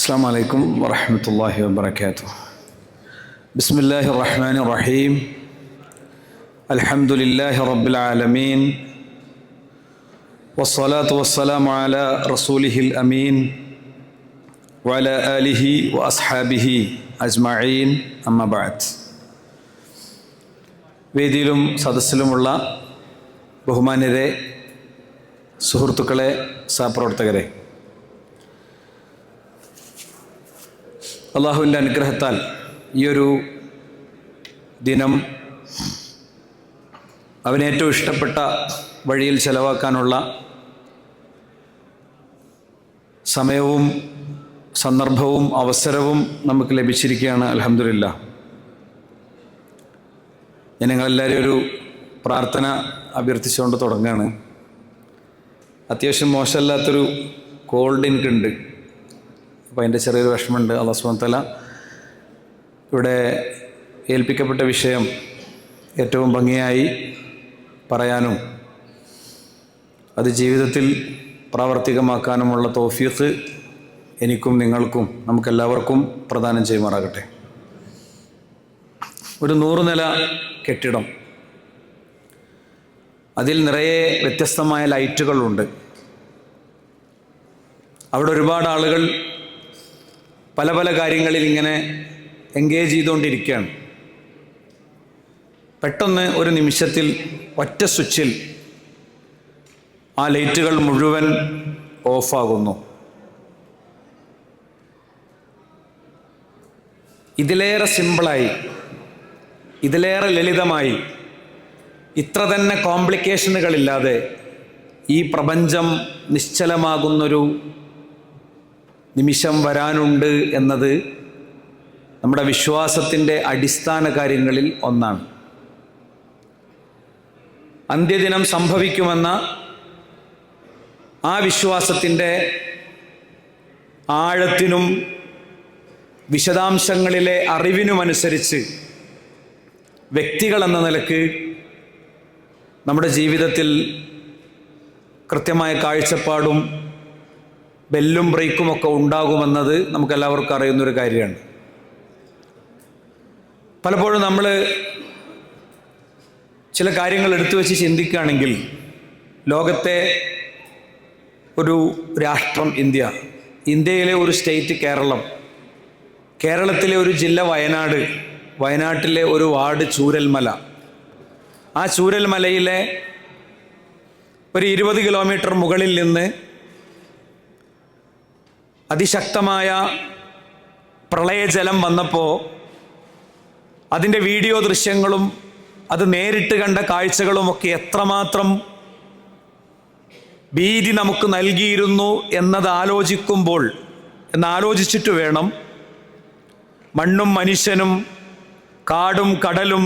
السلام عليكم ورحمة الله وبركاته. بسم الله الرحمن الرحيم. الحمد لله رب العالمين والصلاة والسلام على رسوله الأمين وعلى آله وأصحابه أجمعين أما بعد. വേദിയിലും സദസ്സിലുമുള്ള ബഹുമാന്യരെ, സുഹൃത്തുക്കളെ, സഹപ്രവർത്തകരെ, അള്ളാഹുവിൻ്റെ അനുഗ്രഹത്താൽ ഈയൊരു ദിനം അവന് ഏറ്റവും ഇഷ്ടപ്പെട്ട വഴിയിൽ ചെലവാക്കാനുള്ള സമയവും സന്ദർഭവും അവസരവും നമുക്ക് ലഭിച്ചിരിക്കുകയാണ്. അൽഹംദുലില്ലാഹ്. ഞാൻ നിങ്ങളെല്ലാവരും ഒരു പ്രാർത്ഥന അഭ്യർത്ഥിച്ചുകൊണ്ട് തുടങ്ങുകയാണ്. അത്യാവശ്യം മോശമല്ലാത്തൊരു കോൾഡ് എനിക്കുണ്ട്. അപ്പോൾ അതിൻ്റെ ചെറിയൊരു വിഷമമുണ്ട്. അല്ലാഹു സുബ്ഹാനഹു വ തആല ഇവിടെ ഏൽപ്പിക്കപ്പെട്ട വിഷയം ഏറ്റവും ഭംഗിയായി പറയാനും അത് ജീവിതത്തിൽ പ്രാവർത്തികമാക്കാനുമുള്ള തൗഫീഖ് എനിക്കും നിങ്ങൾക്കും നമുക്കെല്ലാവർക്കും പ്രദാനം ചെയ്യുമാറാകട്ടെ. ഒരു 100 നില കെട്ടിടം, അതിൽ നിറയെ വ്യത്യസ്തമായ ലൈറ്റുകളുണ്ട്. അവിടെ ഒരുപാട് ആളുകൾ പല പല കാര്യങ്ങളിൽ ഇങ്ങനെ എൻഗേജ് ചെയ്തുകൊണ്ടിരിക്കുകയാണ്. പെട്ടെന്ന് ഒരു നിമിഷത്തിൽ ഒറ്റ സ്വിച്ചിൽ ആ ലൈറ്റുകൾ മുഴുവൻ ഓഫാകുന്നു. ഇതിലേറെ സിമ്പിളായി, ഇതിലേറെ ലളിതമായി, ഇത്ര തന്നെ കോംപ്ലിക്കേഷനുകളില്ലാതെ ഈ പ്രപഞ്ചം നിശ്ചലമാകുന്നൊരു നിമിഷം വരാനുണ്ട് എന്നത് നമ്മുടെ വിശ്വാസത്തിൻ്റെ അടിസ്ഥാന കാര്യങ്ങളിൽ ഒന്നാണ്. അന്ത്യദിനം സംഭവിക്കുമെന്ന ആ വിശ്വാസത്തിൻ്റെ ആഴത്തിനും വിശദാംശങ്ങളിലെ അറിവിനുമനുസരിച്ച് വ്യക്തികളെന്ന നിലക്ക് നമ്മുടെ ജീവിതത്തിൽ കൃത്യമായ കാഴ്ചപ്പാടും ബെല്ലും ബ്രേക്കുമൊക്കെ ഉണ്ടാകുമെന്നത് നമുക്കെല്ലാവർക്കും അറിയുന്നൊരു കാര്യമാണ്. പലപ്പോഴും നമ്മൾ ചില കാര്യങ്ങൾ എടുത്തു വെച്ച് ചിന്തിക്കുകയാണെങ്കിൽ, ലോകത്തെ ഒരു രാഷ്ട്രം ഇന്ത്യ, ഇന്ത്യയിലെ ഒരു സ്റ്റേറ്റ് കേരളം, കേരളത്തിലെ ഒരു ജില്ല വയനാട്, വയനാട്ടിലെ ഒരു വാർഡ് ചൂരൽമല, ആ ചൂരൽമലയിലെ ഒരു 20 കിലോമീറ്റർ മുകളിൽ നിന്ന് അതിശക്തമായ പ്രളയജലം വന്നപ്പോൾ അതിൻ്റെ വീഡിയോ ദൃശ്യങ്ങളും അത് നേരിട്ട് കണ്ട കാഴ്ചകളുമൊക്കെ എത്രമാത്രം ഭീതി നമുക്ക് നൽകിയിരുന്നു എന്നാലോചിച്ചിട്ട് വേണം മണ്ണും മനുഷ്യനും കാടും കടലും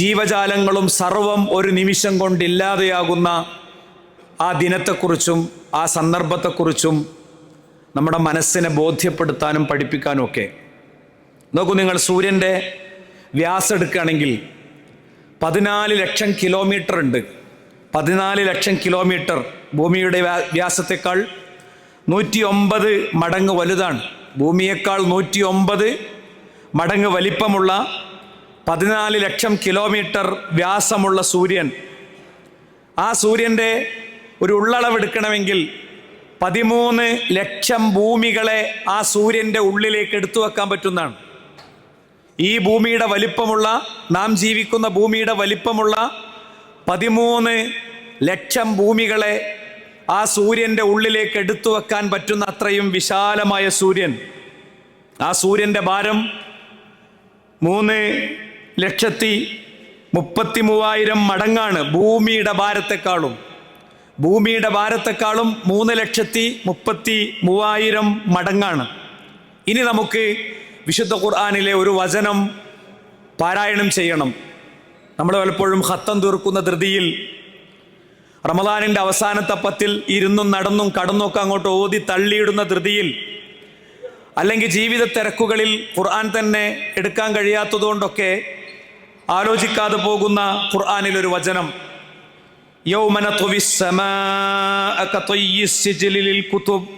ജീവജാലങ്ങളും സർവം ഒരു നിമിഷം കൊണ്ടില്ലാതെയാകുന്ന ആ ദിനത്തെക്കുറിച്ചും ആ സന്ദർഭത്തെക്കുറിച്ചും നമ്മുടെ മനസ്സിനെ ബോധ്യപ്പെടുത്താനും പഠിപ്പിക്കാനും ഒക്കെ. നോക്കൂ, നിങ്ങൾ സൂര്യൻ്റെ വ്യാസം എടുക്കുകയാണെങ്കിൽ 14 ലക്ഷം കിലോമീറ്റർ ഉണ്ട്. 14 ലക്ഷം കിലോമീറ്റർ ഭൂമിയുടെ വ്യാസത്തേക്കാൾ 109 മടങ്ങ് വലുതാണ്. ഭൂമിയേക്കാൾ 109 മടങ്ങ് വലിപ്പമുള്ള 14 ലക്ഷം കിലോമീറ്റർ വ്യാസമുള്ള സൂര്യൻ, ആ സൂര്യൻ്റെ ഒരു ഉള്ളളവെടുക്കണമെങ്കിൽ 13 ലക്ഷം ഭൂമികളെ ആ സൂര്യൻ്റെ ഉള്ളിലേക്ക് എടുത്തു വെക്കാൻ പറ്റുന്നതാണ്. ഈ ഭൂമിയുടെ വലിപ്പമുള്ള, നാം ജീവിക്കുന്ന ഭൂമിയുടെ വലിപ്പമുള്ള 13 ലക്ഷം ഭൂമികളെ ആ സൂര്യൻ്റെ ഉള്ളിലേക്ക് എടുത്തു വെക്കാൻ പറ്റുന്ന അത്രയും വിശാലമായ സൂര്യൻ. ആ സൂര്യൻ്റെ ഭാരം 3,33,000 മടങ്ങാണ് ഭൂമിയുടെ ഭാരത്തെക്കാളും. ഭൂമിയുടെ ഭാരത്തെക്കാളും 3,33,000 മടങ്ങാണ്. ഇനി നമുക്ക് വിശുദ്ധ ഖുർആനിലെ ഒരു വചനം പാരായണം ചെയ്യണം. നമ്മൾ പലപ്പോഴും ഖത്തം തീർക്കുന്ന ധൃതിയിൽ റമദാനിൻ്റെ അവസാനത്തെ 10 ഇരുന്നും നടന്നും കടന്നൊക്കെ അങ്ങോട്ട് ഓതി തള്ളിയിടുന്ന ധൃതിയിൽ, അല്ലെങ്കിൽ ജീവിത തിരക്കുകളിൽ ഖുർആൻ തന്നെ എടുക്കാൻ കഴിയാത്തതുകൊണ്ടൊക്കെ ആലോചിക്കാതെ പോകുന്ന ഖുർആനിലൊരു വചനം, യൗമ നത്വി സ്സമാഅ കത്വയ്യി സിജ്ലി ലിൽ കുതുബ്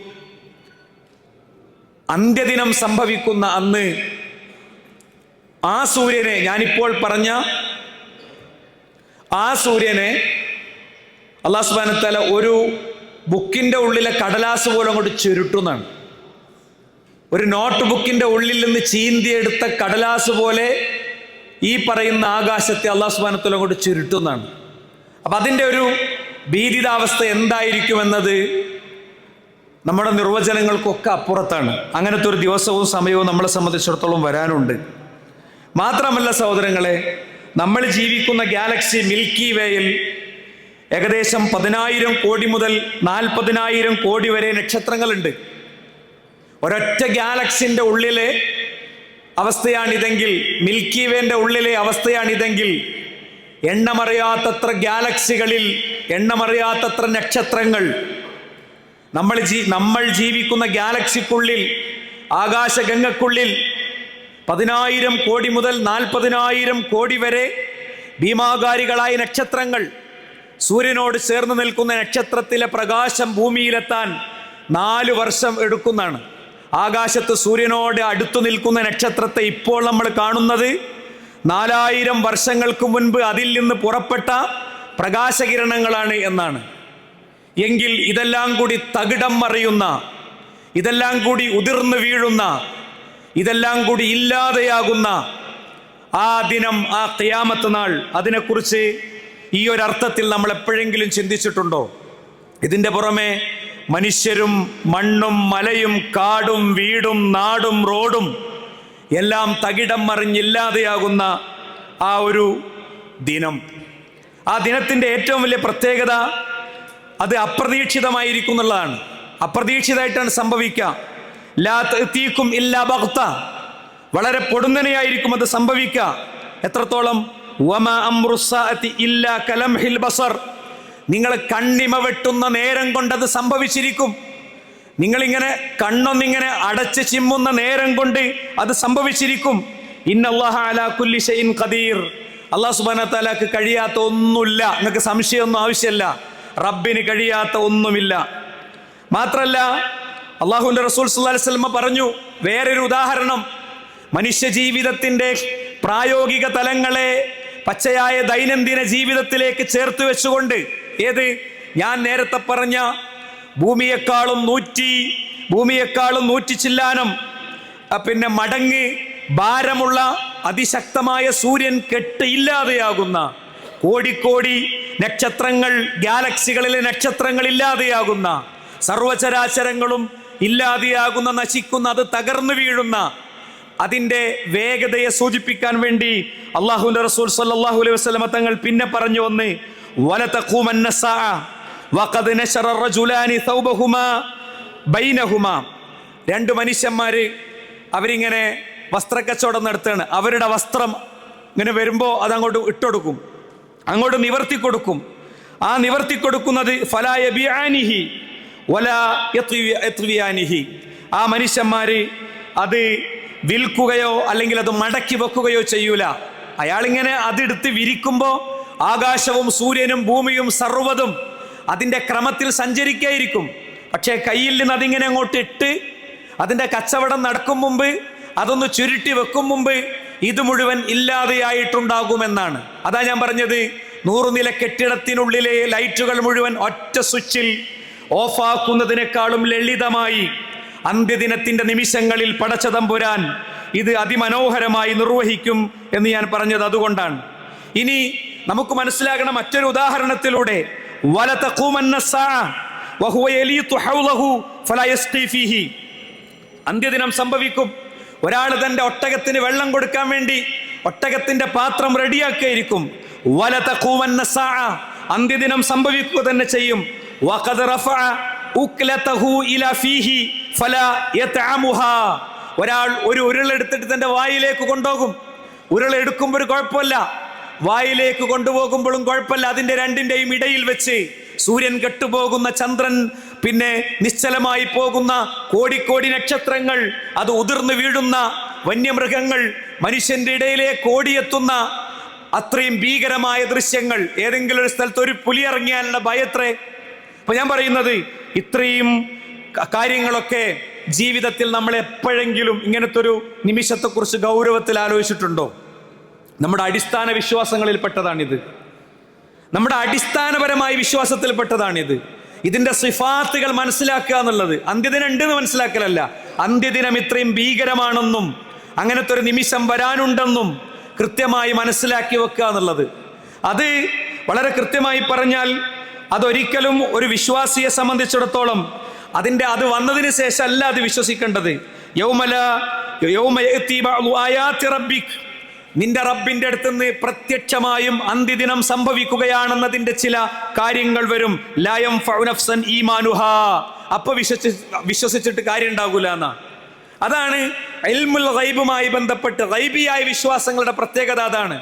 അന്ത്യദിനം സംഭവിക്കുന്ന അന്ന് ആ സൂര്യനെ, ഞാനിപ്പോൾ പറഞ്ഞ ആ സൂര്യനെ അല്ലാഹു സുബ്ഹാനഹു വ തആല ഒരു ബുക്കിന്റെ ഉള്ളിലെ കടലാസ് പോലെ അങ്ങോട്ട് ചുരുട്ടുന്നതാണ്. ഒരു നോട്ട് ബുക്കിന്റെ ഉള്ളിൽ നിന്ന് ചീന്തിയെടുത്ത കടലാസ് പോലെ ഈ പറയുന്ന ആകാശത്തെ അല്ലാഹു സുബ്ഹാനഹു വ തആല അങ്ങോട്ട് ചുരുട്ടുന്നതാണ്. അപ്പൊ അതിൻ്റെ ഒരു ഭീതിതാവസ്ഥ എന്തായിരിക്കുമെന്നത് നമ്മുടെ നിർവചനങ്ങൾക്കൊക്കെ അപ്പുറത്താണ്. അങ്ങനത്തെ ഒരു ദിവസവും സമയവും നമ്മളെ സംബന്ധിച്ചിടത്തോളം വരാനുണ്ട്. മാത്രമല്ല സഹോദരങ്ങളെ, നമ്മൾ ജീവിക്കുന്ന ഗാലക്സി മിൽക്കി വേയിൽ ഏകദേശം 10,000 കോടി മുതൽ 40,000 കോടി വരെ നക്ഷത്രങ്ങളുണ്ട്. ഒരൊറ്റ ഗാലക്സിന്റെ ഉള്ളിലെ അവസ്ഥയാണിതെങ്കിൽ, മിൽക്കി വേന്റെ ഉള്ളിലെ അവസ്ഥയാണിതെങ്കിൽ, എണ്ണമറിയാത്തത്ര ഗാലക്സികളിൽ എണ്ണമറിയാത്തത്ര നക്ഷത്രങ്ങൾ, നമ്മൾ ജീവിക്കുന്ന ഗാലക്സിക്കുള്ളിൽ, ആകാശഗംഗക്കുള്ളിൽ 10,000 കോടി മുതൽ 40,000 കോടി വരെ ഭീമാകാരികളായ നക്ഷത്രങ്ങൾ. സൂര്യനോട് ചേർന്ന് നിൽക്കുന്ന നക്ഷത്രത്തിലെ പ്രകാശം ഭൂമിയിലെത്താൻ 4 വർഷം എടുക്കുന്നതാണ്. ആകാശത്ത് സൂര്യനോട് അടുത്തു നിൽക്കുന്ന നക്ഷത്രത്തെ ഇപ്പോൾ നമ്മൾ കാണുന്നത് 4000 വർഷങ്ങൾക്ക് മുൻപ് അതിൽ നിന്ന് പുറപ്പെട്ട പ്രകാശകിരണങ്ങളാണ് എന്നാണ്. എങ്കിൽ ഇതെല്ലാം കൂടി തകിടം മറിയുന്ന, ഇതെല്ലാം കൂടി ഉതിർന്നു വീഴുന്ന, ഇതെല്ലാം കൂടി ഇല്ലാതെയാകുന്ന ആ ദിനം, ആ ഖിയാമത്ത് നാൾ, അതിനെക്കുറിച്ച് ഈ ഒരർത്ഥത്തിൽ നമ്മൾ എപ്പോഴെങ്കിലും ചിന്തിച്ചിട്ടുണ്ടോ? ഇതിൻ്റെ പുറമെ മനുഷ്യരും മണ്ണും മലയും കാടും വീടും നാടും റോഡും എല്ലാം തകിടം മറിഞ്ഞില്ലാതെയാകുന്ന ആ ഒരു ദിനം. ആ ദിനത്തിൻ്റെ ഏറ്റവും വലിയ പ്രത്യേകത അത് അപ്രതീക്ഷിതമായിരിക്കും എന്നുള്ളതാണ്. അപ്രതീക്ഷിതമായിട്ടാണ് സംഭവിക്കുക. ലാ തഅതീകും ഇല്ലാ ബഗ്ത, വളരെ പൊടുന്നനെയായിരിക്കും അത് സംഭവിക്കുക. എത്രത്തോളം? വമാ അംറുസ്സാഅതി ഇല്ലാ കലംഹിൽ ബസർ, നിങ്ങൾ കണ്ണിമ വെട്ടുന്ന നേരം കൊണ്ടത് സംഭവിച്ചിരിക്കും. നിങ്ങളിങ്ങനെ കണ്ണൊന്നിങ്ങനെ അടച്ച് ചിമ്മുന്ന നേരം കൊണ്ട് അത് സംഭവിച്ചിരിക്കും. ഇന്നല്ലാഹ അലാ കുല്ലി ഷൈഇൻ ഖദീർ, അല്ലാഹു സുബ്ഹാനഹു വ തആലക്ക് കഴിയാത്ത ഒന്നുമില്ല. നിങ്ങൾക്ക് സംശയമൊന്നും ആവശ്യമില്ല, റബ്ബിന് കഴിയാത്ത ഒന്നുമില്ല. മാത്രല്ല അല്ലാഹുവിന്റെ റസൂൽ സല്ലല്ലാഹു അലൈഹി വസല്ലം പറഞ്ഞു, വേറൊരു ഉദാഹരണം, മനുഷ്യ ജീവിതത്തിന്റെ പ്രായോഗിക തലങ്ങളെ പച്ചയായ ദൈനംദിന ജീവിതത്തിലേക്ക് ചേർത്ത് വെച്ചുകൊണ്ട്, ഏത് ഞാൻ നേരത്തെ പറഞ്ഞ ഭൂമിയെക്കാളും 100 ചില്ലാനം പിന്നെ മടങ്ങ് ഭാരമുള്ള അതിശക്തമായ സൂര്യൻ ഇല്ലാതെയാകുന്ന കോടിക്കോടി നക്ഷത്രങ്ങൾ, ഗാലക്സികളിലെ നക്ഷത്രങ്ങൾ ഇല്ലാതെയാകുന്ന, സർവചരാചരങ്ങളും ഇല്ലാതെയാകുന്ന, നശിക്കുന്ന, അത് തകർന്നു വീഴുന്ന അതിൻ്റെ വേഗതയെ സൂചിപ്പിക്കാൻ വേണ്ടി അല്ലാഹുവിന്റെ റസൂൽ സല്ലല്ലാഹു അലൈഹി വസല്ലം തങ്ങൾ പിന്നെ പറഞ്ഞു, ഒന്ന് വലതഖൂമന്ന സാഅ വഖദ് നശറ റജുലാനി തൗബഹുമാ ബൈനഹുമാ, 2 മനുഷ്യന്മാര് അവരിങ്ങനെ വസ്ത്രക്കച്ചവടം നടത്തുകയാണ്. അവരുടെ വസ്ത്രം ഇങ്ങനെ വരുമ്പോൾ അത് അങ്ങോട്ട് ഇട്ടുകൊടുക്കും, അങ്ങോട്ട് നിവർത്തി കൊടുക്കും. ആ നിവർത്തി കൊടുക്കുന്നത് ഫലാ യബിആനിഹി വലാ യത്വിയാനിഹി, ആ മനുഷ്യന്മാര് അത് വിൽക്കുകയോ അല്ലെങ്കിൽ അത് മടക്കി വെക്കുകയോ ചെയ്യൂല. അയാളിങ്ങനെ അതെടുത്ത് വിരിക്കുമ്പോൾ ആകാശവും സൂര്യനും ഭൂമിയും സർവ്വതും അതിൻ്റെ ക്രമത്തിൽ സഞ്ചരിക്കായിരിക്കും. പക്ഷേ കയ്യിൽ നിന്ന് അതിങ്ങനെ അങ്ങോട്ട് ഇട്ട് അതിൻ്റെ കച്ചവടം നടക്കും മുമ്പ്, അതൊന്ന് ചുരുട്ടി വെക്കും മുമ്പ് ഇത് മുഴുവൻ ഇല്ലാതെയായിട്ടുണ്ടാകുമെന്നാണ്. അതാ ഞാൻ പറഞ്ഞത്, 100 നില കെട്ടിടത്തിനുള്ളിലെ ലൈറ്റുകൾ മുഴുവൻ ഒറ്റ സ്വിച്ചിൽ ഓഫാക്കുന്നതിനേക്കാളും ലളിതമായി അന്ത്യദിനത്തിന്റെ നിമിഷങ്ങളിൽ പടച്ചതമ്പുരാൻ ഇത് അതിമനോഹരമായി നിർവഹിക്കും എന്ന് ഞാൻ പറഞ്ഞത് അതുകൊണ്ടാണ്. ഇനി നമുക്ക് മനസ്സിലാകണം മറ്റൊരു ഉദാഹരണത്തിലൂടെ, വലതഖൂമന്ന സാഅ വഹുവ യലീതു ഹൗലഹു ഫലാ യസ്ഖി ഫീഹി, അന്ത്യദിനം സംഭവിക്കും. ഒരാൾ തന്റെ ഒട്ടകത്തിന് വെള്ളം കൊടുക്കാൻ വേണ്ടി ഒട്ടകത്തിന്റെ പാത്രം റെഡിയാക്കിയിരിക്കും. വലതഖൂമന്ന സാഅ, അന്ത്യദിനം സംഭവിക്കുക തന്നെ ചെയ്യും. വഖദ് റഫഅ ഉക്ലതഹു ഇലാ ഫീഹി ഫലാ യതഅമുഹാ, ഒരാൾ ഒരു ഉരുളെടുത്തിട്ട് തന്റെ വായിലേക്ക് കൊണ്ടുപോകും. ഉരുളെടുക്കുമ്പോൾ ഒരു കുഴപ്പമില്ല, വായിലേക്ക് കൊണ്ടുപോകുമ്പോഴും കുഴപ്പമില്ല. അതിന്റെ രണ്ടിന്റെയും ഇടയിൽ വെച്ച് സൂര്യൻ കെട്ടുപോകുന്ന, ചന്ദ്രൻ പിന്നെ നിശ്ചലമായി പോകുന്ന, കോടിക്കോടി നക്ഷത്രങ്ങൾ, അത് ഉതിർന്നു വീഴുന്ന, വന്യമൃഗങ്ങൾ മനുഷ്യന്റെ ഇടയിലേക്ക് ഓടിയെത്തുന്ന അത്രയും ഭീകരമായ ദൃശ്യങ്ങൾ. ഏതെങ്കിലും ഒരു സ്ഥലത്ത് ഒരു പുലി ഇറങ്ങിയാലുള്ള ഭയത്രേ. അപ്പൊ ഞാൻ പറയുന്നത്, ഇത്രയും കാര്യങ്ങളൊക്കെ ജീവിതത്തിൽ നമ്മൾ എപ്പോഴെങ്കിലും ഇങ്ങനത്തെ ഒരു നിമിഷത്തെക്കുറിച്ച് ഗൗരവത്തിൽ ആലോചിച്ചിട്ടുണ്ടോ? നമ്മുടെ അടിസ്ഥാന വിശ്വാസങ്ങളിൽപ്പെട്ടതാണിത്. നമ്മുടെ അടിസ്ഥാനപരമായ വിശ്വാസത്തിൽപ്പെട്ടതാണിത്. ഇതിന്റെ സിഫാത്തുകൾ മനസ്സിലാക്കുക എന്നുള്ളത് അന്ത്യദിനം ഉണ്ടെന്ന് മനസ്സിലാക്കലല്ല, അന്ത്യദിനം ഇത്രയും ഭീകരമാണെന്നും അങ്ങനത്തെ ഒരു നിമിഷം വരാനുണ്ടെന്നും കൃത്യമായി മനസ്സിലാക്കി വെക്കുക എന്നുള്ളത്. അത് വളരെ കൃത്യമായി പറഞ്ഞാൽ അതൊരിക്കലും ഒരു വിശ്വാസിയെ സംബന്ധിച്ചിടത്തോളം അത് വന്നതിന് ശേഷം അല്ല അത് വിശ്വസിക്കേണ്ടത്. നിന്റെ റബ്ബിന്റെ അടുത്തുനിന്ന് പ്രത്യക്ഷമായും അന്ത്യദിനം സംഭവിക്കുകയാണെന്നതിന്റെ ചില കാര്യങ്ങൾ വരും. ലയം ഫൗനഫ്സൻ ഈമാനുഹാ, അപ്പൊ വിശ്വസിച്ചിട്ട് കാര്യം ഉണ്ടാകൂല എന്നാ. അതാണ് ഇൽമുൽ ഗൈബുമായി ബന്ധപ്പെട്ട് ഗൈബിയായ വിശ്വാസങ്ങളുടെ പ്രത്യേകത. അതാണ്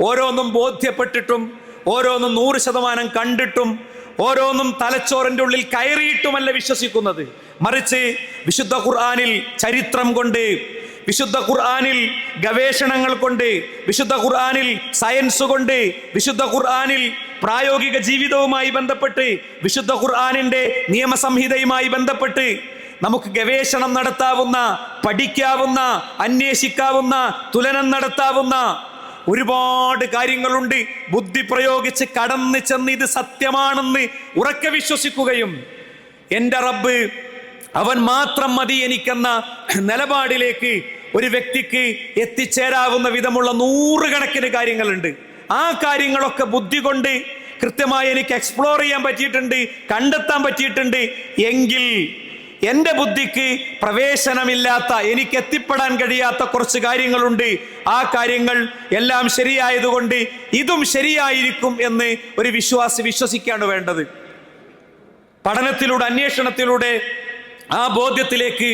ഓരോന്നും ബോധ്യപ്പെട്ടിട്ടും ഓരോന്നും 100% കണ്ടിട്ടും ഓരോന്നും തലച്ചോറിന്റെ ഉള്ളിൽ കയറിയിട്ടുമല്ല വിശ്വസിക്കുന്നത്. മറിച്ച് വിശുദ്ധ ഖുർആനിൽ ചരിത്രം കൊണ്ട്, വിശുദ്ധ ഖുർആനിൽ ഗവേഷണങ്ങൾ കൊണ്ട്, വിശുദ്ധ ഖുർആനിൽ സയൻസ് കൊണ്ട്, വിശുദ്ധ ഖുർആനിൽ പ്രായോഗിക ജീവിതവുമായി ബന്ധപ്പെട്ട്, വിശുദ്ധ ഖുർആനിന്റെ നിയമസംഹിതയുമായി ബന്ധപ്പെട്ട് നമുക്ക് ഗവേഷണം നടത്താവുന്ന, പഠിക്കാവുന്ന, അന്വേഷിക്കാവുന്ന, തുലനം നടത്താവുന്ന ഒരുപാട് കാര്യങ്ങളുണ്ട്. ബുദ്ധി പ്രയോഗിച്ച് കടന്നു ചെന്ന് ഇത് സത്യമാണെന്ന് ഉറക്കെ വിശ്വസിക്കുകയും എൻ്റെ റബ്ബ് അവൻ മാത്രം മതി എനിക്കെന്ന നിലപാടിലേക്ക് ഒരു വ്യക്തിക്ക് എത്തിച്ചേരാവുന്ന വിധമുള്ള 100 കണക്കിന് കാര്യങ്ങളുണ്ട്. ആ കാര്യങ്ങളൊക്കെ ബുദ്ധി കൊണ്ട് കൃത്യമായി എനിക്ക് എക്സ്പ്ലോർ ചെയ്യാൻ പറ്റിയിട്ടുണ്ട്, കണ്ടെത്താൻ പറ്റിയിട്ടുണ്ട് എങ്കിൽ എൻ്റെ ബുദ്ധിക്ക് പ്രവേശനമില്ലാത്ത, എനിക്ക് എത്തിപ്പെടാൻ കഴിയാത്ത കുറച്ച് കാര്യങ്ങളുണ്ട്. ആ കാര്യങ്ങൾ എല്ലാം ശരിയായതുകൊണ്ട് ഇതും ശരിയായിരിക്കും എന്ന് ഒരു വിശ്വാസി വിശ്വസിക്കാണ് വേണ്ടത്. പഠനത്തിലൂടെ, അന്വേഷണത്തിലൂടെ ആ ബോധ്യത്തിലേക്ക്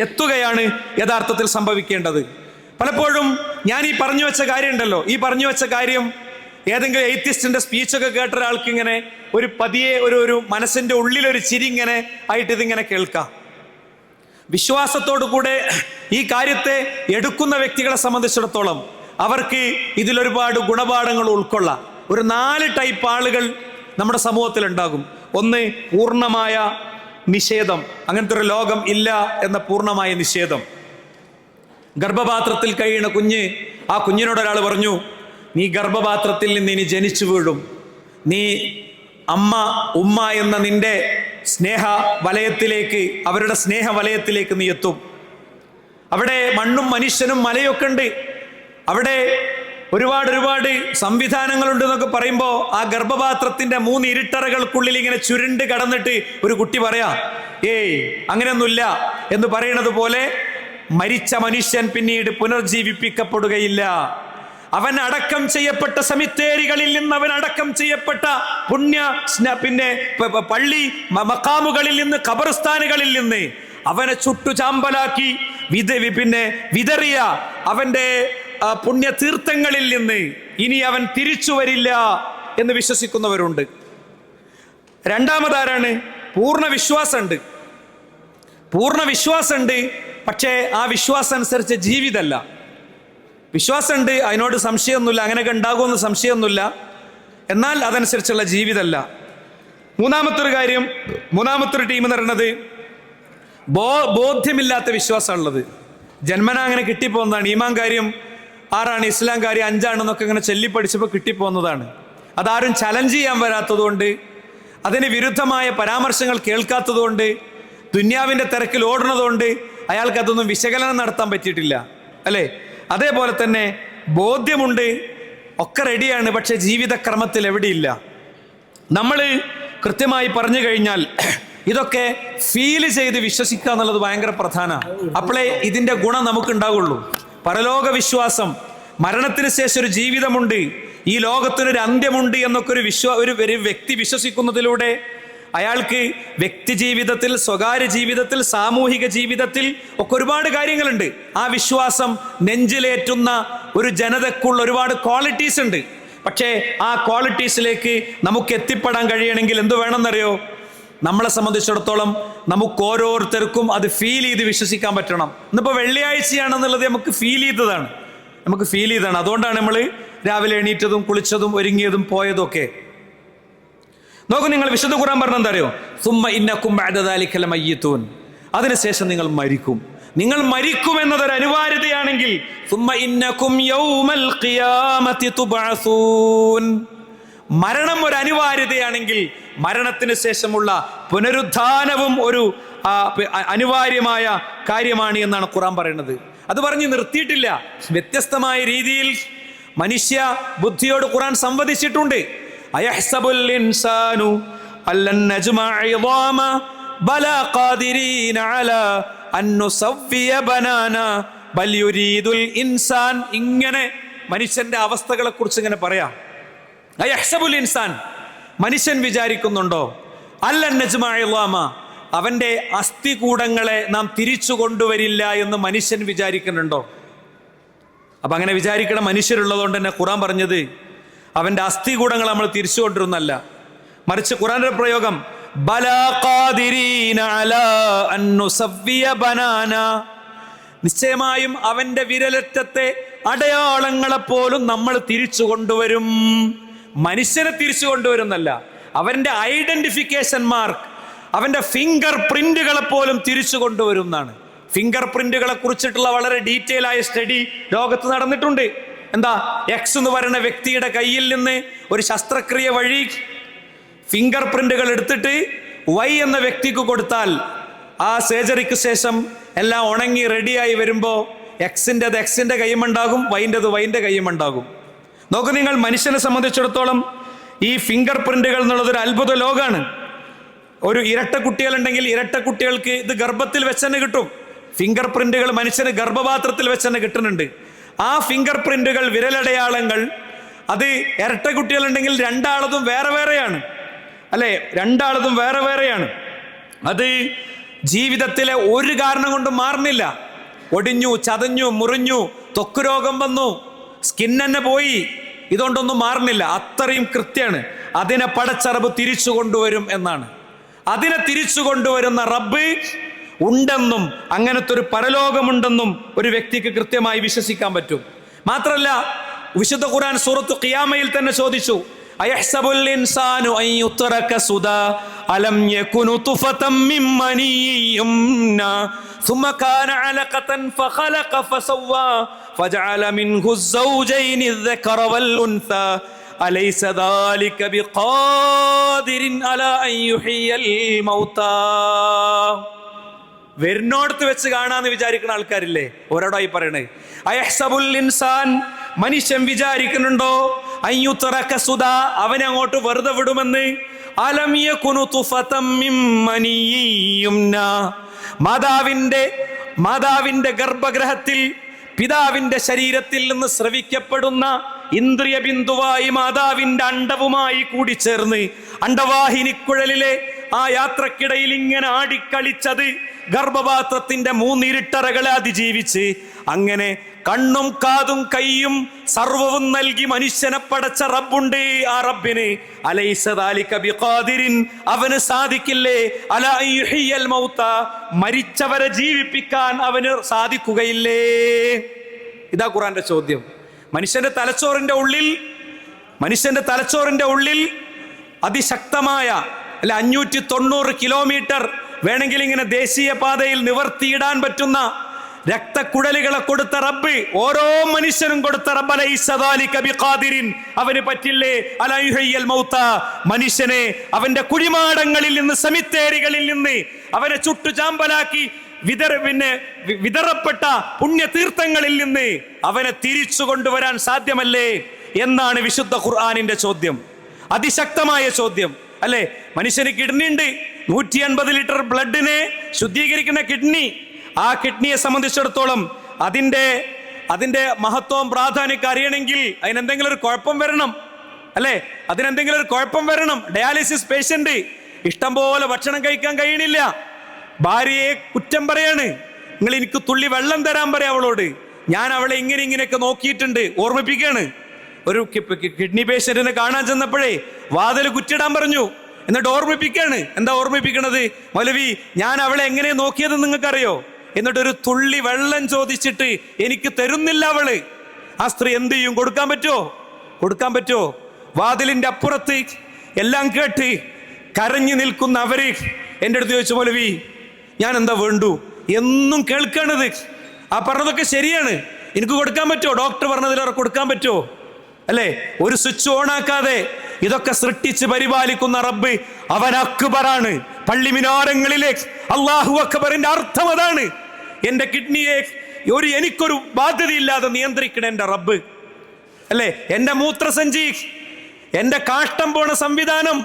എത്തുകയാണ് യഥാർത്ഥത്തിൽ സംഭവിക്കേണ്ടത്. പലപ്പോഴും ഞാൻ ഈ പറഞ്ഞു വെച്ച കാര്യം ഉണ്ടല്ലോ, ഈ പറഞ്ഞു വെച്ച കാര്യം ഏതെങ്കിലും എയ്ത്തിസ്റ്റിന്റെ സ്പീച്ചൊക്കെ കേട്ട ഒരാൾക്ക് ഇങ്ങനെ ഒരു പതിയെ ഒരു മനസ്സിന്റെ ഉള്ളിലൊരു ചിരി ഇങ്ങനെ ആയിട്ട് ഇതിങ്ങനെ കേൾക്കാം. വിശ്വാസത്തോടു കൂടെ ഈ കാര്യത്തെ എടുക്കുന്ന വ്യക്തികളെ സംബന്ധിച്ചിടത്തോളം അവർക്ക് ഇതിലൊരുപാട് ഗുണപാഠങ്ങൾ ഉൾക്കൊള്ളാം. ഒരു 4 ടൈപ്പ് ആളുകൾ നമ്മുടെ സമൂഹത്തിൽ ഉണ്ടാകും. ഒന്ന്, പൂർണ്ണമായ നിഷേധം, അങ്ങനത്തെ ഒരു ലോകം ഇല്ല എന്ന പൂർണ്ണമായ നിഷേധം. ഗർഭപാത്രത്തിൽ കഴിയുന്ന കുഞ്ഞ്, ആ കുഞ്ഞിനോട് ഒരാൾ പറഞ്ഞു, നീ ഗർഭപാത്രത്തിൽ നിന്ന് ഇനി ജനിച്ചു വീഴും, നീ ഉമ്മ എന്ന നിന്റെ സ്നേഹ വലയത്തിലേക്ക്, അവരുടെ സ്നേഹ വലയത്തിലേക്ക് നീ എത്തും. അവിടെ മണ്ണും മനുഷ്യനും മലയൊക്കെ ഉണ്ട്, അവിടെ ഒരുപാട് സംവിധാനങ്ങളുണ്ട് എന്നൊക്കെ പറയുമ്പോൾ ആ ഗർഭപാത്രത്തിന്റെ 3 ഇരുട്ടറകൾക്കുള്ളിൽ ഇങ്ങനെ ചുരുണ്ട് കടന്നിട്ട് ഒരു കുട്ടി പറയാ, ഏയ് അങ്ങനെയൊന്നുമില്ല എന്ന് പറയുന്നത് പോലെ മരിച്ച മനുഷ്യൻ പിന്നീട് പുനർജീവിപ്പിക്കപ്പെടുകയില്ല. അവൻ അടക്കം ചെയ്യപ്പെട്ട സെമിത്തേരികളിൽ നിന്ന്, അവൻ അടക്കം ചെയ്യപ്പെട്ട പള്ളി മഖാമുകളിൽ നിന്ന്, ഖബർസ്ഥാനുകളിൽ നിന്ന് അവനെ ചുട്ടുചാമ്പലാക്കി വിതറിയ അവന്റെ പുണ്യ തീർത്ഥങ്ങളിൽ നിന്ന് ഇനി അവൻ തിരിച്ചു വരില്ല എന്ന് വിശ്വസിക്കുന്നവരുണ്ട്. രണ്ടാമതാരാണ്? പൂർണ്ണ വിശ്വാസമുണ്ട്, പക്ഷേ ആ വിശ്വാസം അനുസരിച്ച് ജീവിതമല്ല. വിശ്വാസമുണ്ട്, അതിനോട് സംശയമൊന്നുമില്ല, അങ്ങനെയൊക്കെ ഉണ്ടാകുമെന്ന് സംശയമൊന്നുമില്ല, എന്നാൽ അതനുസരിച്ചുള്ള ജീവിതമല്ല. മൂന്നാമത്തൊരു ടീം എന്ന് പറയുന്നത് ബോധ്യമില്ലാത്ത വിശ്വാസമുള്ളത്. ജന്മന അങ്ങനെ കിട്ടിപ്പോകുന്നതാണ്. ഈമാൻ കാര്യം 6ആണ്, ഇസ്ലാം കാര്യം 5ആണെന്നൊക്കെ ഇങ്ങനെ ചൊല്ലിപ്പടിച്ചപ്പോൾ കിട്ടിപ്പോകുന്നതാണ്. അതാരും ചലഞ്ച് ചെയ്യാൻ വരാത്തതുകൊണ്ട്, അതിന് വിരുദ്ധമായ പരാമർശങ്ങൾ കേൾക്കാത്തതുകൊണ്ട്, ദുന്യാവിൻ്റെ തിരക്കിൽ ഓടുന്നതുകൊണ്ട് അയാൾക്ക് അതൊന്നും വിശകലനം നടത്താൻ പറ്റിയിട്ടില്ല, അല്ലേ? അതേപോലെ തന്നെ ബോധ്യമുണ്ട്, ഒക്കെ റെഡിയാണ്, പക്ഷെ ജീവിതക്രമത്തിൽ എവിടെയില്ല. നമ്മൾ കൃത്യമായി പറഞ്ഞു കഴിഞ്ഞാൽ ഇതൊക്കെ ഫീൽ ചെയ്ത് വിശ്വസിക്കുക എന്നുള്ളത് ഭയങ്കര പ്രധാനമാണ്. അപ്പോഴേ ഇതിൻ്റെ ഗുണം നമുക്കുണ്ടാവുള്ളൂ. പരലോക വിശ്വാസം, മരണത്തിന് ശേഷം ഒരു ജീവിതമുണ്ട്, ഈ ലോകത്തിനൊരു അന്ത്യമുണ്ട് എന്നൊക്കെ ഒരു വ്യക്തി വിശ്വസിക്കുന്നതിലൂടെ അയാൾക്ക് വ്യക്തി ജീവിതത്തിൽ, സ്വകാര്യ ജീവിതത്തിൽ, സാമൂഹിക ജീവിതത്തിൽ ഒക്കെ ഒരുപാട് കാര്യങ്ങളുണ്ട്. ആ വിശ്വാസം നെഞ്ചിലേറ്റുന്ന ഒരു ജനതക്കുള്ള ഒരുപാട് ക്വാളിറ്റീസ് ഉണ്ട്. പക്ഷേ ആ ക്വാളിറ്റീസിലേക്ക് നമുക്ക് എത്തിപ്പെടാൻ കഴിയണമെങ്കിൽ എന്ത് വേണമെന്നറിയോ? നമ്മളെ സംബന്ധിച്ചിടത്തോളം നമുക്ക് ഓരോരുത്തർക്കും അത് ഫീൽ ചെയ്ത് വിശ്വസിക്കാൻ പറ്റണം. ഇന്നിപ്പോൾ വെള്ളിയാഴ്ചയാണെന്നുള്ളത് നമുക്ക് ഫീൽ ചെയ്തതാണ്. അതുകൊണ്ടാണ് നമ്മൾ രാവിലെ എണീറ്റതും കുളിച്ചതും ഒരുങ്ങിയതും പോയതും ഒക്കെ. നോക്കൂ, നിങ്ങൾ വിശുദ്ധ ഖുർആൻ പറഞ്ഞ എന്താ അറിയോ? സുമ്മ ഇന്നക്കും ബഅദ ദാലിക ലമയ്യിതൂൻ. അതിനുശേഷം നിങ്ങൾ മരിക്കും. നിങ്ങൾ മരിക്കുമെന്നതൊരു അനിവാര്യതയാണെങ്കിൽ സുമ്മ ഇന്നകും യൗമൽ ഖിയാമത്തി തുബഅസൂൻ, മരണം ഒരു അനിവാര്യതയാണെങ്കിൽ മരണത്തിന് ശേഷമുള്ള പുനരുദ്ധാനവും ഒരു അനിവാര്യമായ കാര്യമാണ് എന്നാണ് ഖുർആൻ പറയുന്നത്. അത് പറഞ്ഞ് നിർത്തിയിട്ടില്ല. വ്യത്യസ്തമായ രീതിയിൽ മനുഷ്യ ബുദ്ധിയോട് ഖുർആൻ സംവദിച്ചിട്ടുണ്ട്. അയഹ്സബുൽ ഇൻസാനു അല്ലൻ നജ്മഅ ഇളാമ ബലാ ഖാദിരീന അലാ അൻ നുസവ്വിയ ബനാന ബൽ യുരീദുൽ ഇൻസാൻ. ഇങ്ങനെ മനുഷ്യന്റെ അവസ്ഥകളെ കുറിച്ച് ഇങ്ങനെ പറയാം. അയഹ്സബുൽ ഇൻസാൻ, മനുഷ്യൻ വിചാരിക്കുന്നുണ്ടോ, അല്ലൻ നജ്മഅ ഇളാമ, അവന്റെ അസ്ഥികൂടങ്ങളെ നാം തിരിച്ചു കൊണ്ടുവരില്ല എന്ന് മനുഷ്യൻ വിചാരിക്കുന്നുണ്ടോ? അപ്പൊ അങ്ങനെ വിചാരിക്കണം മനുഷ്യരുള്ളതുകൊണ്ട് തന്നെ ഖുർആൻ പറഞ്ഞത് അവന്റെ അസ്ഥികൂടങ്ങൾ നമ്മൾ തിരിച്ചു കൊണ്ടിരുന്നല്ല, മറിച്ച് ഖുർആന്റെ പ്രയോഗം ബലാ ഖാദിരീന അലാ അൻ നുസവ്വിയ ബനാന, നിശ്ചയമായും അവന്റെ വിരലറ്റത്തെ അടയാളങ്ങളെപ്പോലും നമ്മൾ തിരിച്ചു കൊണ്ടുവരും. മനുഷ്യനെ തിരിച്ചു കൊണ്ടുവരുന്നല്ല, അവന്റെ ഐഡന്റിഫിക്കേഷൻ മാർക്ക്, അവന്റെ ഫിംഗർ പ്രിന്റുകളെ പോലും തിരിച്ചു കൊണ്ടുവരും എന്നാണ്. ഫിംഗർ പ്രിന്റുകളെ കുറിച്ചിട്ടുള്ള വളരെ ഡീറ്റെയിൽ ആയ സ്റ്റഡി ലോകത്ത് നടന്നിട്ടുണ്ട്. എന്താ, എക്സ് എന്ന് പറയുന്ന വ്യക്തിയുടെ കയ്യിൽ നിന്ന് ഒരു ശസ്ത്രക്രിയ വഴി ഫിംഗർ പ്രിന്റുകൾ എടുത്തിട്ട് വൈ എന്ന വ്യക്തിക്ക് കൊടുത്താൽ ആ സർജറിക്ക് ശേഷം എല്ലാം ഉണങ്ങി റെഡിയായി വരുമ്പോൾ എക്സിന്റെ കൈയുമുണ്ടാകും, വൈൻ്റെ കൈയുമുണ്ടാകും. നോക്കൂ നിങ്ങൾ, മനുഷ്യനെ സംബന്ധിച്ചിടത്തോളം ഈ ഫിംഗർ പ്രിന്റുകൾ എന്നുള്ളത് ഒരു അത്ഭുത ലോകമാണ്. ഒരു ഇരട്ട കുട്ടികളുണ്ടെങ്കിൽ ഇരട്ട കുട്ടികൾക്ക് ഇത് ഗർഭത്തിൽ വെച്ച് തന്നെ കിട്ടും. ഫിംഗർ പ്രിന്റുകൾ മനുഷ്യന് ഗർഭപാത്രത്തിൽ വെച്ച് തന്നെ കിട്ടുന്നുണ്ട്. ആ ഫിംഗർ പ്രിന്റുകൾ, വിരലടയാളങ്ങൾ, അത് ഇരട്ട കുട്ടികളുണ്ടെങ്കിൽ രണ്ടാളതും വേറെ വേറെയാണ്, അല്ലെ? രണ്ടാളതും വേറെ വേറെയാണ്. അത് ജീവിതത്തിലെ ഒരു കാരണം കൊണ്ടും മാറുന്നില്ല. ഒടിഞ്ഞു, ചതഞ്ഞു, മുറിഞ്ഞു, ത്വക്ക് രോഗം വന്നു, സ്കിൻ തന്നെ പോയി, ഇതുകൊണ്ടൊന്നും മാറുന്നില്ല. അത്രയും കൃത്യമാണ്. അതിനെ പടച്ച റബ്ബ് തിരിച്ചു കൊണ്ടുവരും എന്നാണ്. അതിനെ തിരിച്ചു കൊണ്ടുവരുന്ന റബ്ബ് ഉണ്ടെന്നും അങ്ങനത്തെ ഒരു പരലോകമുണ്ടെന്നും ഒരു വ്യക്തിക്ക് കൃത്യമായി വിശ്വസിക്കാൻ പറ്റും. മാത്രല്ല, വിശുദ്ധ ഖുർആൻ സൂറത്തു ഖിയാമയിൽ തന്നെ ചോദിച്ചു, അയഹ്സബുൽ ഇൻസാനു അൻ യുത്രക സുദാ അലം യകുനു തുഫതം മിൻ മനിയ്യുംനാ ثم كان علقة فخلق فسوى فجعل منه الزوجين الذكر والأنثى أليس ذلك بقادر على أن يحيي الموتى. വരുന്നോടത്ത് വെച്ച് കാണാന്ന് വിചാരിക്കുന്ന ആൾക്കാരില്ലേ, ഒരാടായി പറയണേ. അയഹ്സബുൽ ഇൻസാൻ, മനുഷ്യൻ വിചാരിക്കുന്നുണ്ടോ, അയ്യുത്രക സുദാ, അവനെ അങ്ങോട്ട് വെറുതെ വിടുമെന്ന്. അലം യകുനു തുഫതം മിൻ മനിയ്യുംനാ, മാതാവിന്റെ ഗർഭഗ്രഹത്തിൽ പിതാവിന്റെ ശരീരത്തിൽ നിന്ന് സ്രവിക്കപ്പെടുന്ന ഇന്ദ്രിയ ബിന്ദുവായി മാതാവിന്റെ അണ്ഡവുമായി കൂടിച്ചേർന്ന് അണ്ഡവാഹിനിക്കുഴലിലെ ആ യാത്രക്കിടയിൽ ഇങ്ങനെ ആടിക്കളിച്ചത് ഗർഭപാത്രത്തിന്റെ 3 ഇരുട്ടറകളെ അതിജീവിച്ച് അങ്ങനെ കണ്ണും കാതും കൈയും സർവവും നൽകി മനുഷ്യനെ പടച്ച റബ്ബുണ്ട്. ആ റബ്ബിന് അലൈസ ദാലിക ബിഖാദിരിൻ, അവന് സാധിക്കില്ലേ, അലാ യുഹിയൽ മൗത, മരിച്ചവരെ ജീവിപ്പിക്കാൻ അവന് സാധിക്കുകയില്ലേ? ഇതാ ഖുർആന്റെ ചോദ്യം. മനുഷ്യന്റെ തലച്ചോറിന്റെ ഉള്ളിൽ അതിശക്തമായ 590 കിലോമീറ്റർ വേണമെങ്കിൽ ഇങ്ങനെ ദേശീയ പാതയിൽ നിവർത്തിയിടാൻ പറ്റുന്ന രക്തക്കുഴലുകളെ കൊടുത്ത റബ്ബ്, ഓരോ മനുഷ്യനും കൊടുത്ത റബ്ബ്, അലൈസ ദാലിക ബിഖാദിരിൻ, അവന് പറ്റില്ലേ, അലാ യുഹിയൽ മൗത, മനുഷ്യനെ അവന്റെ കുഴിമാടങ്ങളിൽ നിന്ന്, സെമിത്തേരികളിൽ നിന്ന്, അവനെ ചുട്ടുചാമ്പലാക്കി വിതറപ്പെട്ട പുണ്യതീർത്ഥങ്ങളിൽ നിന്ന് അവനെ തിരിച്ചു കൊണ്ടുവരാൻ സാധ്യമല്ലേ എന്നാണ് വിശുദ്ധ ഖുർആനിന്റെ ചോദ്യം. അതിശക്തമായ ചോദ്യം, അല്ലെ? മനുഷ്യന് കിഡ്നി ഉണ്ട്, 150 ലിറ്റർ ബ്ലഡിനെ ശുദ്ധീകരിക്കുന്ന കിഡ്നി. ആ കിഡ്നിയെ സംബന്ധിച്ചിടത്തോളം അതിന്റെ മഹത്വവും പ്രാധാന്യമൊക്കെ അറിയണമെങ്കിൽ അതിനെന്തെങ്കിലും ഒരു കുഴപ്പം വരണം, അല്ലെ? അതിനെന്തെങ്കിലും ഒരു കുഴപ്പം വരണം. ഡയാലിസിസ് പേഷ്യന്റ് ഇഷ്ടം പോലെ ഭക്ഷണം കഴിക്കാൻ കഴിയണില്ല, ഭാര്യയെ കുറ്റം പറയാണ്, നിങ്ങൾ എനിക്ക് തുള്ളി വെള്ളം തരാൻ പറയാം അവളോട്. ഞാൻ അവളെ ഇങ്ങനെയൊക്കെ നോക്കിയിട്ടുണ്ട്, ഓർമ്മിപ്പിക്കുകയാണ്. ഒരു കിഡ്നി പേഷ്യന്റിനെ കാണാൻ ചെന്നപ്പോഴേ വാതിൽ കുറ്റിടാൻ പറഞ്ഞു, എന്നിട്ട് ഓർമ്മിപ്പിക്കുകയാണ്. എന്താ ഓർമ്മിപ്പിക്കണത്? മൗലവി, ഞാൻ അവളെ എങ്ങനെ നോക്കിയത് നിങ്ങൾക്കറിയോ? എന്നിട്ട് ഒരു തുള്ളി വെള്ളം ചോദിച്ചിട്ട് എനിക്ക് തരുന്നില്ല അവള്. ആ സ്ത്രീ എന്ത് ചെയ്യും? കൊടുക്കാൻ പറ്റുമോ? വാതിലിന്റെ അപ്പുറത്ത് എല്ലാം കേട്ട് കരഞ്ഞു നിൽക്കുന്ന അവര് എൻ്റെ അടുത്ത് ചോദിച്ചു, മൗലവി, ഞാൻ എന്താ വേണ്ടു എന്നും കേൾക്കണത്. ആ പറഞ്ഞതൊക്കെ ശരിയാണ്. എനിക്ക് കൊടുക്കാൻ പറ്റുമോ? ഡോക്ടർ പറഞ്ഞതിലേറെ കൊടുക്കാൻ പറ്റുമോ? അല്ലേ? ഒരു സ്വിച്ച് ഓൺ ആക്കാതെ ഇതൊക്കെ സൃഷ്ടിച്ച് പരിപാലിക്കുന്ന റബ്ബ് അവൻ അക്ബറാണ്. പള്ളി മിനാരങ്ങളിലെ അല്ലാഹു അക്ബറിന്റെ അർത്ഥം അതാണ്. എന്റെ കിഡ്നിയെ എനിക്കൊരു ബാധ്യതയില്ലാതെ നിയന്ത്രിക്കണ എന്റെ റബ്ബ് അല്ലേ? എന്റെ മൂത്രസഞ്ചി, എന്റെ കാഷ്ടം പോണ സംവിധാനം,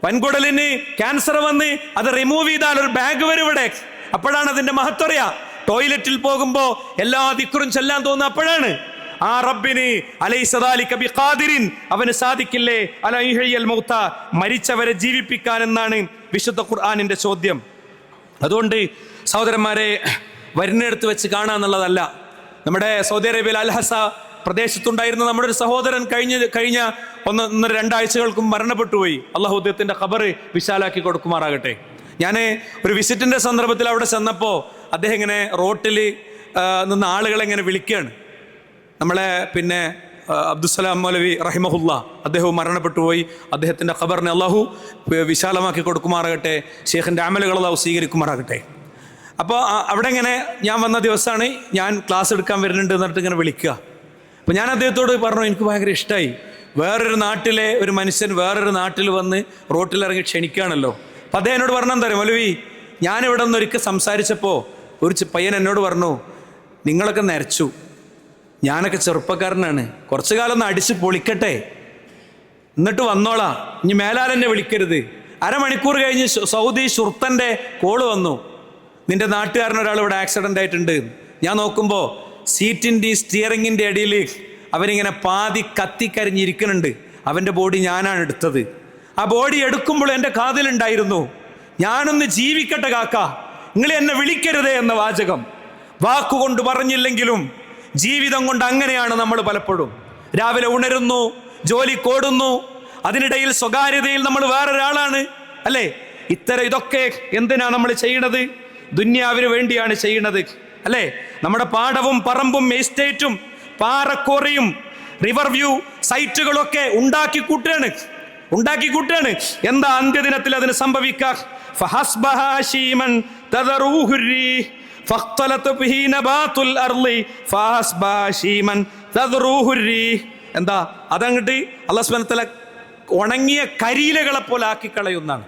വൻകുടലിന് ക്യാൻസർ വന്ന് അത് റിമൂവ് ചെയ്താൽ ഒരു ബാഗ് വരും ഇവിടെ. അപ്പോഴാണ് അതിന്റെ മഹത്വം അറിയാ. ടോയ്ലറ്റിൽ പോകുമ്പോ എല്ലാ ദിക്റും ചെല്ലാൻ തോന്നുന്ന അപ്പോഴാണ്. ആ റബ്ബിന് അലൈസ ദാലിക ബിഖാദിരിൻ, അവന് സാധിക്കില്ലേ അലാ യുഹ്യിൽ മൗത, മരിച്ചവരെ ജീവിപ്പിക്കാൻ എന്നാണ് വിശുദ്ധ ഖുർആനിന്റെ ചോദ്യം. അതുകൊണ്ട് സഹോദരന്മാരെ, വരുന്നിടത്ത് വെച്ച് കാണാന്നുള്ളതല്ല. നമ്മുടെ സൗദി അറേബ്യയിൽ അൽഹസ പ്രദേശത്തുണ്ടായിരുന്ന നമ്മുടെ ഒരു സഹോദരൻ കഴിഞ്ഞ 1-2 ആഴ്ചകൾക്കും മരണപ്പെട്ടു പോയി. അള്ളാഹു അദ്ദേഹത്തിന്റെ ഖബർ വിശാലാക്കി കൊടുക്കുമാറാകട്ടെ. ഞാൻ ഒരു വിസിറ്റിന്റെ സന്ദർഭത്തിൽ അവിടെ ചെന്നപ്പോൾ അദ്ദേഹം ഇങ്ങനെ റോട്ടിൽ നിന്ന് ആളുകളെ ഇങ്ങനെ വിളിക്കുകയാണ്. നമ്മളെ അബ്ദുസ്സലാം മൗലവി റഹിമഹുല്ല, അദ്ദേഹവും മരണപ്പെട്ടു പോയി. അദ്ദേഹത്തിന്റെ ഖബറിനെ അള്ളാഹു വിശാലമാക്കി കൊടുക്കുമാറാകട്ടെ. ഷെയ്ഖിന്റെ അമലുകൾ അള്ളാഹു സ്വീകരിക്കുമാറാകട്ടെ. അപ്പോൾ അവിടെ ഇങ്ങനെ ഞാൻ വന്ന ദിവസമാണ്, ഞാൻ ക്ലാസ് എടുക്കാൻ വരുന്നുണ്ട് എന്നിട്ട് ഇങ്ങനെ വിളിക്കുക. അപ്പോൾ ഞാൻ അദ്ദേഹത്തോട് പറഞ്ഞു, എനിക്ക് ഭയങ്കര ഇഷ്ടമായി. വേറൊരു നാട്ടിലെ ഒരു മനുഷ്യൻ വേറൊരു നാട്ടിൽ വന്ന് റോട്ടിലിറങ്ങി ക്ഷണിക്കുകയാണല്ലോ. അപ്പം അദ്ദേഹം എന്നോട് പറഞ്ഞെന്താ അറിയാം, മൗലവി, ഞാനിവിടെ നിന്ന് ഒരിക്കൽ സംസാരിച്ചപ്പോൾ ഒരു പയ്യൻ എന്നോട് പറഞ്ഞു, നിങ്ങളൊക്കെ നരച്ചു, ഞാനൊക്കെ ചെറുപ്പക്കാരനാണ്, കുറച്ചു കാലം ഒന്ന് അടിച്ച് പൊളിക്കട്ടെ, എന്നിട്ട് വന്നോളാം, ഇനി മേലാലെന്നെ വിളിക്കരുത്. അരമണിക്കൂർ കഴിഞ്ഞ് സൗദി ഷുർത്തൻ്റെ കോള് വന്നു, നിന്റെ നാട്ടുകാരനൊരാൾ ഇവിടെ ആക്സിഡൻ്റ് ആയിട്ടുണ്ട്. ഞാൻ നോക്കുമ്പോൾ സീറ്റിൻ്റെ സ്റ്റിയറിങ്ങിൻ്റെ അടിയിൽ അവനിങ്ങനെ പാതി കത്തിക്കരിഞ്ഞിരിക്കുന്നുണ്ട്. അവൻ്റെ ബോഡി ഞാനാണ് എടുത്തത്. ആ ബോഡി എടുക്കുമ്പോൾ എൻ്റെ കാതിലുണ്ടായിരുന്നു, ഞാനൊന്ന് ജീവിക്കട്ടെ കാക്ക, നിങ്ങൾ എന്നെ വിളിക്കരുതേ എന്ന വാചകം. വാക്കുകൊണ്ട് പറഞ്ഞില്ലെങ്കിലും ജീവിതം കൊണ്ട് അങ്ങനെയാണ് നമ്മൾ പലപ്പോഴും. രാവിലെ ഉണരുന്നു, ജോലിക്കോടുന്നു, അതിനിടയിൽ സ്വകാര്യതയിൽ നമ്മൾ വേറൊരാളാണ് അല്ലേ? ഇതൊക്കെ എന്തിനാ നമ്മൾ ചെയ്യണത്? ദുന്യാവിന് വേണ്ടിയാണ് ചെയ്യണത് അല്ലേ? നമ്മുടെ പാടവും പറമ്പും എസ്റ്റേറ്റും പാറക്കോറിയും റിവർ വ്യൂ സൈറ്റുകളൊക്കെ ഉണ്ടാക്കി കൂട്ടുകയാണ്. എന്താ അന്ത്യദിനത്തിൽ അതിന് സംഭവിക്കുക? എന്താ അതങ്ങട്ട് അല്ലാഹു സുബ്ഹാനഹു വ തആല ഉണങ്ങിയ കരിയിലകളെ പോലെ ആക്കിക്കളയുന്നതാണ്.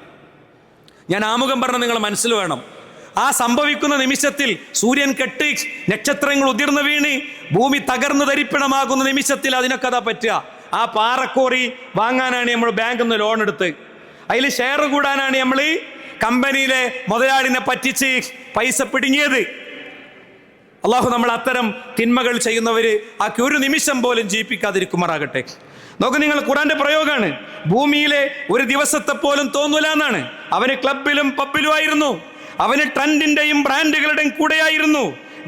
ഞാൻ ആമുഖം പറഞ്ഞ നിങ്ങൾ മനസ്സിൽ വേണം. ആ സംഭവിക്കുന്ന നിമിഷത്തിൽ സൂര്യൻ കെട്ടി നക്ഷത്രങ്ങൾ ഉതിർന്നു വീണ് ഭൂമി തകർന്നു തരിപ്പണമാകുന്ന നിമിഷത്തിൽ അതിനൊക്കെ അതാ പറ്റുക. ആ പാറക്കോറി വാങ്ങാനാണ് നമ്മൾ ബാങ്കിൽ നിന്ന് ലോൺ എടുത്ത്, അതിൽ ഷെയർ കൂടാനാണ് നമ്മൾ കമ്പനിയിലെ മുതലാളിനെ പറ്റിച്ച് പൈസ പിടുങ്ങിയത്. അള്ളാഹു നമ്മൾ അത്തരം തിന്മകൾ ചെയ്യുന്നവര് ആക്കി ഒരു നിമിഷം പോലും ജീവിപ്പിക്കാതിരിക്കുമാറാകട്ടെ. നോക്കൂ, നിങ്ങൾ ഖുറാന്റെ പ്രയോഗമാണ്. ഭൂമിയിലെ ഒരു ദിവസത്തെ പോലും തോന്നൂല എന്നാണ്. അവന് ക്ലബിലും പബ്ബിലും ആയിരുന്നു, അവന് ട്രെൻഡിന്റെയും ബ്രാൻഡുകളുടെയും കൂടെയായിരുന്നു,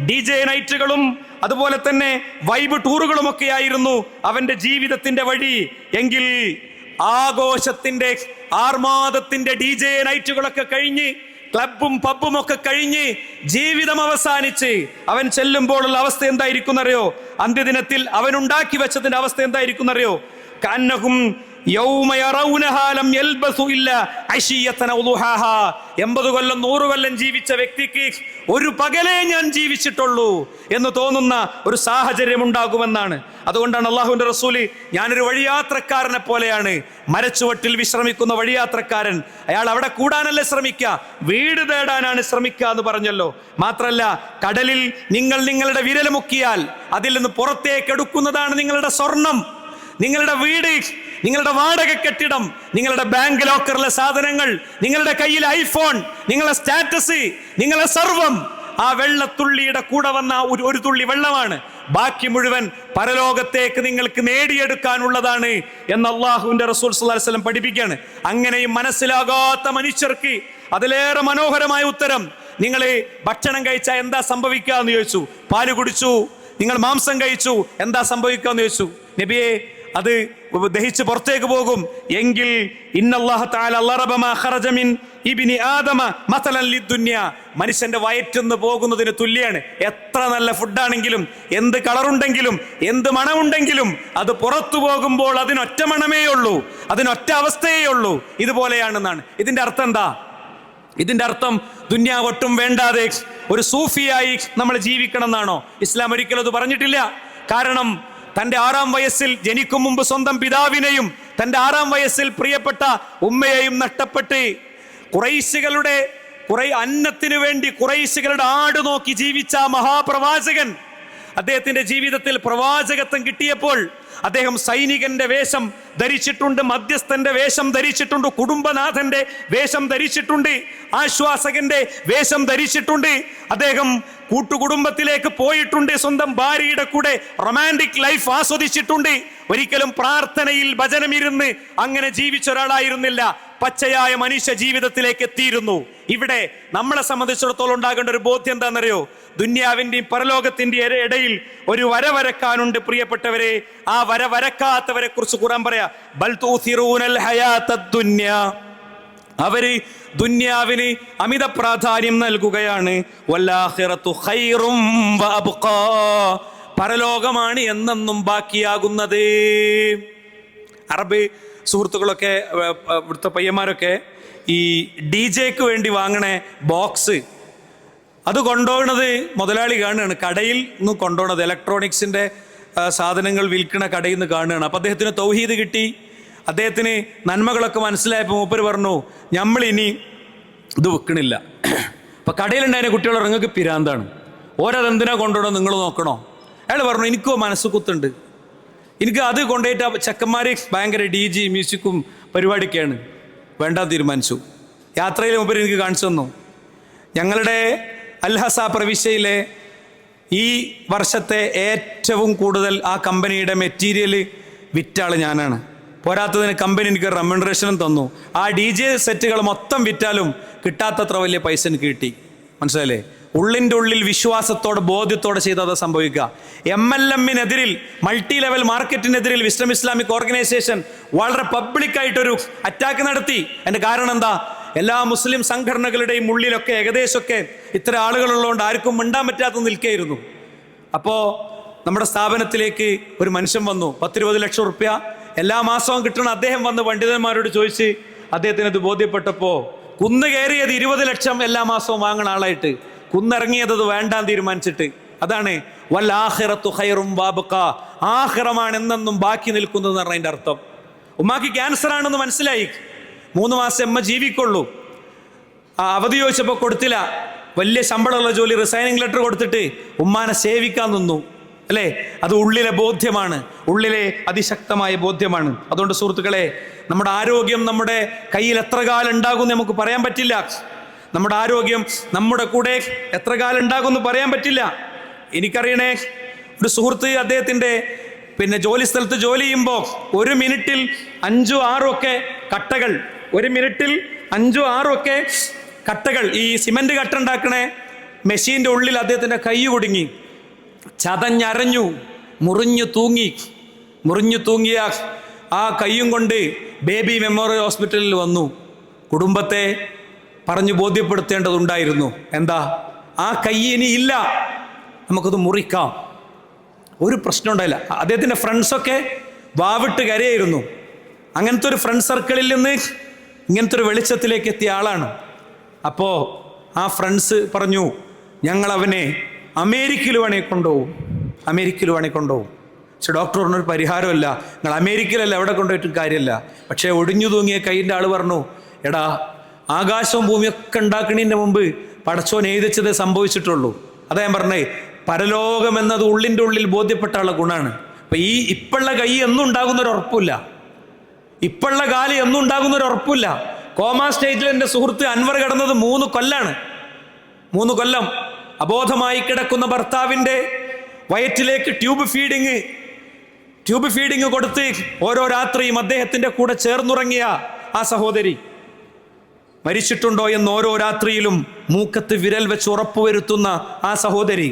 DJ നൈറ്റുകളും അതുപോലെ തന്നെ വൈബ് ടൂറുകളും ഒക്കെ ആയിരുന്നു അവന്റെ ജീവിതത്തിന്റെ വഴി. എങ്കിൽ ആഘോഷത്തിന്റെ ആർമാദത്തിന്റെ DJ നൈറ്റുകളൊക്കെ കഴിഞ്ഞ് ക്ലബും പബ്ബും ഒക്കെ കഴിഞ്ഞ് ജീവിതം അവസാനിച്ച് അവൻ ചെല്ലുമ്പോഴുള്ള അവസ്ഥ എന്തായിരിക്കും അറിയോ? അന്ത്യദിനത്തിൽ അവൻ ഉണ്ടാക്കി വെച്ചതിന്റെ അവസ്ഥ എന്തായിരിക്കും അറിയോ? കന്നഹും 80 കൊല്ലം 100 കൊല്ലം ജീവിച്ച വ്യക്തിക്ക് ഒരു പകലേ ഞാൻ ജീവിച്ചിട്ടുള്ളൂ എന്ന് തോന്നുന്ന ഒരു സാഹചര്യം ഉണ്ടാകുമെന്നാണ്. അതുകൊണ്ടാണ് അള്ളാഹുവിന്റെ റസൂല്, ഞാനൊരു വഴിയാത്രക്കാരനെ പോലെയാണ്. മരച്ചുവട്ടിൽ വിശ്രമിക്കുന്ന വഴിയാത്രക്കാരൻ, അയാൾ അവിടെ കൂടാനല്ലേ ശ്രമിക്കുക, വീട് തേടാനാണ് ശ്രമിക്കുക എന്ന് പറഞ്ഞല്ലോ. മാത്രല്ല, കടലിൽ നിങ്ങൾ നിങ്ങളുടെ വിരൽ മുക്കിയാൽ അതിൽ നിന്ന് പുറത്തേക്ക് എടുക്കുന്നതാണ് നിങ്ങളുടെ സ്വർണം, നിങ്ങളുടെ വീട്, നിങ്ങളുടെ വാടക കെട്ടിടം, നിങ്ങളുടെ ബാങ്ക് ലോക്കറിലെ സാധനങ്ങൾ, നിങ്ങളുടെ കയ്യിൽ ഐഫോൺ, നിങ്ങളുടെ സ്റ്റാറ്റസ്, നിങ്ങളുടെ സർവം ആ വെള്ളത്തുള്ളിയുടെ കൂടെ വന്ന ഒരു തുള്ളി വെള്ളമാണ്. ബാക്കി മുഴുവൻ പരലോകത്തേക്ക് നിങ്ങൾക്ക് നേടിയെടുക്കാനുള്ളതാണ് എന്ന് അള്ളാഹുവിന്റെ റസൂൽ സ്വല്ലല്ലാഹു അലൈഹി വസല്ലം പഠിപ്പിക്കുകയാണ്. അങ്ങനെയും മനസ്സിലാകാത്ത മനുഷ്യർക്ക് അതിലേറെ മനോഹരമായ ഉത്തരം, നിങ്ങൾ ഭക്ഷണം കഴിച്ചാൽ എന്താ സംഭവിക്കുക എന്ന് ചോദിച്ചു. പാല് കുടിച്ചു, നിങ്ങൾ മാംസം കഴിച്ചു, എന്താ സംഭവിക്കുക എന്ന് ചോദിച്ചു. നബിയെ, അത് ദഹിച്ച് പുറത്തേക്ക് പോകും. എങ്കിൽ ഇന്നല്ലാഹു തആല ലറബ മാ ഖറജ മിൻ ഇബ്നി ആദമ മസലൻ ലിദ്ദുനിയ, മനുഷ്യന്റെ വയറ്റിന്ന് പോകുന്നതിന് തുല്യാണ്. എത്ര നല്ല ഫുഡാണെങ്കിലും, എന്ത് കളറുണ്ടെങ്കിലും, എന്ത് മണമുണ്ടെങ്കിലും, അത് പുറത്തു പോകുമ്പോൾ അതിനൊറ്റ മണമേ ഉള്ളൂ, അതിനൊറ്റ അവസ്ഥയേ ഉള്ളൂ. ഇതുപോലെയാണെന്നാണ് ഇതിന്റെ അർത്ഥം. എന്താ ഇതിന്റെ അർത്ഥം ദുന്യാവ് ഒട്ടും വേണ്ടാതെ ഒരു സൂഫിയായി നമ്മൾ ജീവിക്കണം എന്നാണോ? ഇസ്ലാം ഒരിക്കലും അത് പറഞ്ഞിട്ടില്ല. കാരണം തൻ്റെ 6-ാം വയസ്സിൽ ജനിക്കും മുമ്പ് സ്വന്തം പിതാവിനെയും തൻ്റെ 6-ാം വയസ്സിൽ പ്രിയപ്പെട്ട ഉമ്മയെയും നഷ്ടപ്പെട്ട് ഖുറൈശികളുടെ അന്നത്തിനു വേണ്ടി ഖുറൈശികളുടെ ആട് നോക്കി ജീവിച്ച മഹാപ്രവാചകൻ, അദ്ദേഹത്തിന്റെ ജീവിതത്തിൽ പ്രവാചകത്വം കിട്ടിയപ്പോൾ അദ്ദേഹം സൈനികന്റെ വേഷം ധരിച്ചിട്ടുണ്ട്, മധ്യസ്ഥന്റെ വേഷം ധരിച്ചിട്ടുണ്ട്, കുടുംബനാഥന്റെ വേഷം ധരിച്ചിട്ടുണ്ട്, ആശ്വാസകന്റെ വേഷം ധരിച്ചിട്ടുണ്ട്. അദ്ദേഹം കൂട്ടുകുടുംബത്തിലേക്ക് പോയിട്ടുണ്ട്, സ്വന്തം ഭാര്യയുടെ കൂടെ റൊമാൻറ്റിക് ലൈഫ് ആസ്വദിച്ചിട്ടുണ്ട്. ഒരിക്കലും പ്രാർത്ഥനയിൽ ഭജനമിരുന്ന് അങ്ങനെ ജീവിച്ച ഒരാളായിരുന്നില്ല. പച്ചയായ മനുഷ്യ ജീവിതത്തിലേക്ക് എത്തിയിരുന്നു. ഇവിടെ നമ്മളെ സംബന്ധിച്ചിടത്തോളം ഉണ്ടാകേണ്ട ഒരു ബോധ്യം എന്താണെന്നറിയോ? ദുന്യാവിന്റെയും പരലോകത്തിന്റെയും ഇടയിൽ ഒരു വര വരക്കാനുണ്ട് പ്രിയപ്പെട്ടവരെ. ആ വര വരക്കാത്തവരെ കുറിച്ച് ഖുർആൻ പറയാ, ബൽ തൂസിറൂനൽ ഹയാത്തദ് ദുന്യാ, അവര് ദുന്യാവിന് അമിത പ്രാധാന്യം നൽകുകയാണ്. വല്ലാഖിറത്തു ഖൈറും വഅബ്ഖാ, പരലോകമാണ് എന്നെന്നും ബാക്കിയാകുന്നത്. അറബ് സുഹൃത്തുക്കളൊക്കെ ഇവിടുത്തെ പയ്യന്മാരൊക്കെ ഈ DJ-ക്ക് വേണ്ടി വാങ്ങണ ബോക്സ് അത് കൊണ്ടുപോകുന്നത് മുതലാളി കാണുകയാണ്, കടയിൽ നിന്ന് കൊണ്ടുപോകണത്, ഇലക്ട്രോണിക്സിന്റെ സാധനങ്ങൾ വിൽക്കണ കടയിൽ നിന്ന് കാണുകയാണ്. അപ്പം അദ്ദേഹത്തിന് തൗഹീദ് കിട്ടി, അദ്ദേഹത്തിന് നന്മകളൊക്കെ മനസ്സിലായപ്പോൾ മൂപ്പര് പറഞ്ഞു, നമ്മളിനി ഇത് വെക്കണില്ല. അപ്പം കടയിലുണ്ടായ കുട്ടികൾ നിങ്ങൾക്ക് പിരാന്താണ്, ഓരതെന്തിനാ കൊണ്ടുപോകണോ നിങ്ങൾ നോക്കണോ? അയാൾ പറഞ്ഞു, എനിക്കോ മനസ്സ് കുത്തുണ്ട്, എനിക്ക് അത് കൊണ്ടുപോയിട്ട് ചെക്കന്മാർ ഭയങ്കര DJ മ്യൂസിക്കും പരിപാടിയൊക്കെയാണ്, വേണ്ടാൻ തീരുമാനിച്ചു. യാത്രയിൽ മുമ്പ് എനിക്ക് കാണിച്ചു തന്നു. ഞങ്ങളുടെ അൽഹസ പ്രവിശ്യയിലെ ഈ വർഷത്തെ ഏറ്റവും കൂടുതൽ ആ കമ്പനിയുടെ മെറ്റീരിയൽ വിറ്റാള് ഞാനാണ്. പോരാത്തതിന് കമ്പനി എനിക്ക് റെമ്യൂണറേഷനും തന്നു. ആ DJ സെറ്റുകൾ മൊത്തം വിറ്റാലും കിട്ടാത്തത്ര വലിയ പൈസ എനിക്ക് കിട്ടി. മനസ്സിലായില്ലേ? ഉള്ളിൻ്റെ ഉള്ളിൽ വിശ്വാസത്തോടെ ബോധ്യത്തോടെ ചെയ്തത് സംഭവിക്കുക. MLM-നെതിരിൽ, മൾട്ടി ലെവൽ മാർക്കറ്റിനെതിരിൽ വിസ്ഡം ഇസ്ലാമിക് ഓർഗനൈസേഷൻ വളരെ പബ്ലിക്കായിട്ടൊരു അറ്റാക്ക് നടത്തി. അതിൻ്റെ കാരണം എന്താ? എല്ലാ മുസ്ലിം സംഘടനകളുടെയും ഉള്ളിലൊക്കെ ഏകദേശമൊക്കെ ഇത്ര ആളുകളുള്ളതുകൊണ്ട് ആർക്കും മിണ്ടാൻ പറ്റാത്ത നിൽക്കുകയായിരുന്നു. അപ്പോൾ നമ്മുടെ സ്ഥാപനത്തിലേക്ക് ഒരു മനുഷ്യൻ വന്നു, 10-20 ലക്ഷം റുപ്യ എല്ലാ മാസവും കിട്ടണം. അദ്ദേഹം വന്ന് പണ്ഡിതന്മാരോട് ചോദിച്ച് അദ്ദേഹത്തിന് ഇത് ബോധ്യപ്പെട്ടപ്പോൾ കുന്ന് കയറിയത് 20 ലക്ഷം എല്ലാ മാസവും വാങ്ങണ ആളായിട്ട് കുന്നിറങ്ങിയത് വേണ്ടാൻ തീരുമാനിച്ചിട്ട്. അതാണ് വല്ലാഖിറത്തു ഖൈറും വഅബ്ഖാ, ആഖിറമാണ് എന്നെന്നും ബാക്കി നിൽക്കുന്നത് എന്ന് പറഞ്ഞതിൻ്റെ അർത്ഥം. ഉമ്മാക്ക് ക്യാൻസർ ആണെന്ന് മനസ്സിലായി, 3 മാസം അമ്മ ജീവിക്കുള്ളൂ. അവധി ചോദിച്ചപ്പോൾ കൊടുത്തില്ല. വലിയ ശമ്പളമുള്ള ജോലി, റിസൈനിങ് ലെറ്റർ കൊടുത്തിട്ട് ഉമ്മാനെ സേവിക്കാൻ നിന്നു. അല്ലേ? അത് ഉള്ളിലെ ബോധ്യമാണ്, ഉള്ളിലെ അതിശക്തമായ ബോധ്യമാണ്. അതുകൊണ്ട് സുഹൃത്തുക്കളെ, നമ്മുടെ ആരോഗ്യം നമ്മുടെ കയ്യിൽ എത്ര കാലം ഉണ്ടാകും നമുക്ക് പറയാൻ പറ്റില്ല. നമ്മുടെ ആരോഗ്യം നമ്മുടെ കൂടെ എത്ര കാലം ഉണ്ടാകും എന്ന് പറയാൻ പറ്റില്ല. എനിക്കറിയണേ, ഒരു സുഹൃത്ത് അദ്ദേഹത്തിൻ്റെ ജോലി സ്ഥലത്ത് ജോലി ചെയ്യുമ്പോൾ 1 മിനിറ്റിൽ 5-6 ഒക്കെ കട്ടകൾ, 1 മിനിറ്റിൽ 5-6 ഒക്കെ കട്ടകൾ, ഈ സിമന്റ് കട്ട ഉണ്ടാക്കണേ മെഷീൻ്റെ ഉള്ളിൽ അദ്ദേഹത്തിൻ്റെ കൈ കുടുങ്ങി, ചതഞ്ഞരഞ്ഞു, മുറിഞ്ഞു തൂങ്ങിയ ആ കൈയും കൊണ്ട് ബേബി മെമ്മോറിയൽ ഹോസ്പിറ്റലിൽ വന്നു. കുടുംബത്തെ പറഞ്ഞു ബോധ്യപ്പെടുത്തേണ്ടതുണ്ടായിരുന്നു. എന്താ? ആ കൈ ഇനി ഇല്ല, നമുക്കത് മുറിക്കാം, ഒരു പ്രശ്നം ഉണ്ടായില്ല. അദ്ദേഹത്തിൻ്റെ ഫ്രണ്ട്സൊക്കെ വാവിട്ട് കരയായിരുന്നു. അങ്ങനത്തെ ഒരു ഫ്രണ്ട് സർക്കിളിൽ നിന്ന് ഇങ്ങനത്തെ ഒരു വെളിച്ചത്തിലേക്ക് എത്തിയ ആളാണ്. അപ്പോൾ ആ ഫ്രണ്ട്സ് പറഞ്ഞു, ഞങ്ങളവനെ അമേരിക്കയിൽ വേണമെങ്കിൽ കൊണ്ടുപോകും. പക്ഷെ ഡോക്ടർ പറഞ്ഞൊരു പരിഹാരമല്ല, നിങ്ങൾ അമേരിക്കയിലല്ല, എവിടെ കൊണ്ടുപോയിട്ടും കാര്യമല്ല. പക്ഷേ ഒടിഞ്ഞു തൂങ്ങിയ കൈയിൻ്റെ ആൾ പറഞ്ഞു, എടാ, ആകാശവും ഭൂമിയൊക്കെ ഉണ്ടാക്കണതിൻ്റെ മുമ്പ് പടച്ചോൻ എഴുതിച്ചതേ സംഭവിച്ചിട്ടുള്ളൂ. അതാ ഞാൻ പറഞ്ഞേ, പരലോകം എന്നത് ഉള്ളിൻ്റെ ഉള്ളിൽ ബോധ്യപ്പെട്ടുള്ള ഗുണമാണ്. അപ്പം ഈ ഇപ്പോഴുള്ള കൈ എന്നും ഉണ്ടാകുന്നൊരു ഉറപ്പില്ല, ഇപ്പോഴുള്ള കാലം എന്നും ഉണ്ടാകുന്നൊരു ഉറപ്പില്ല. കോമാ സ്റ്റേജിൽ എൻ്റെ സുഹൃത്ത് അൻവർ കിടന്നത് 3 കൊല്ലാണ്. 3 കൊല്ലം അബോധമായി കിടക്കുന്ന ഭർത്താവിൻ്റെ വയറ്റിലേക്ക് ട്യൂബ് ഫീഡിങ് കൊടുത്ത് ഓരോ രാത്രിയും അദ്ദേഹത്തിൻ്റെ കൂടെ ചേർന്നുറങ്ങിയ ആ സഹോദരി മരിച്ചിട്ടുണ്ടോ എന്ന് ഓരോ രാത്രിയിലും മൂക്കത്ത് വിരൽ വെച്ച് ഉറപ്പുവരുത്തുന്ന ആ സഹോദരി,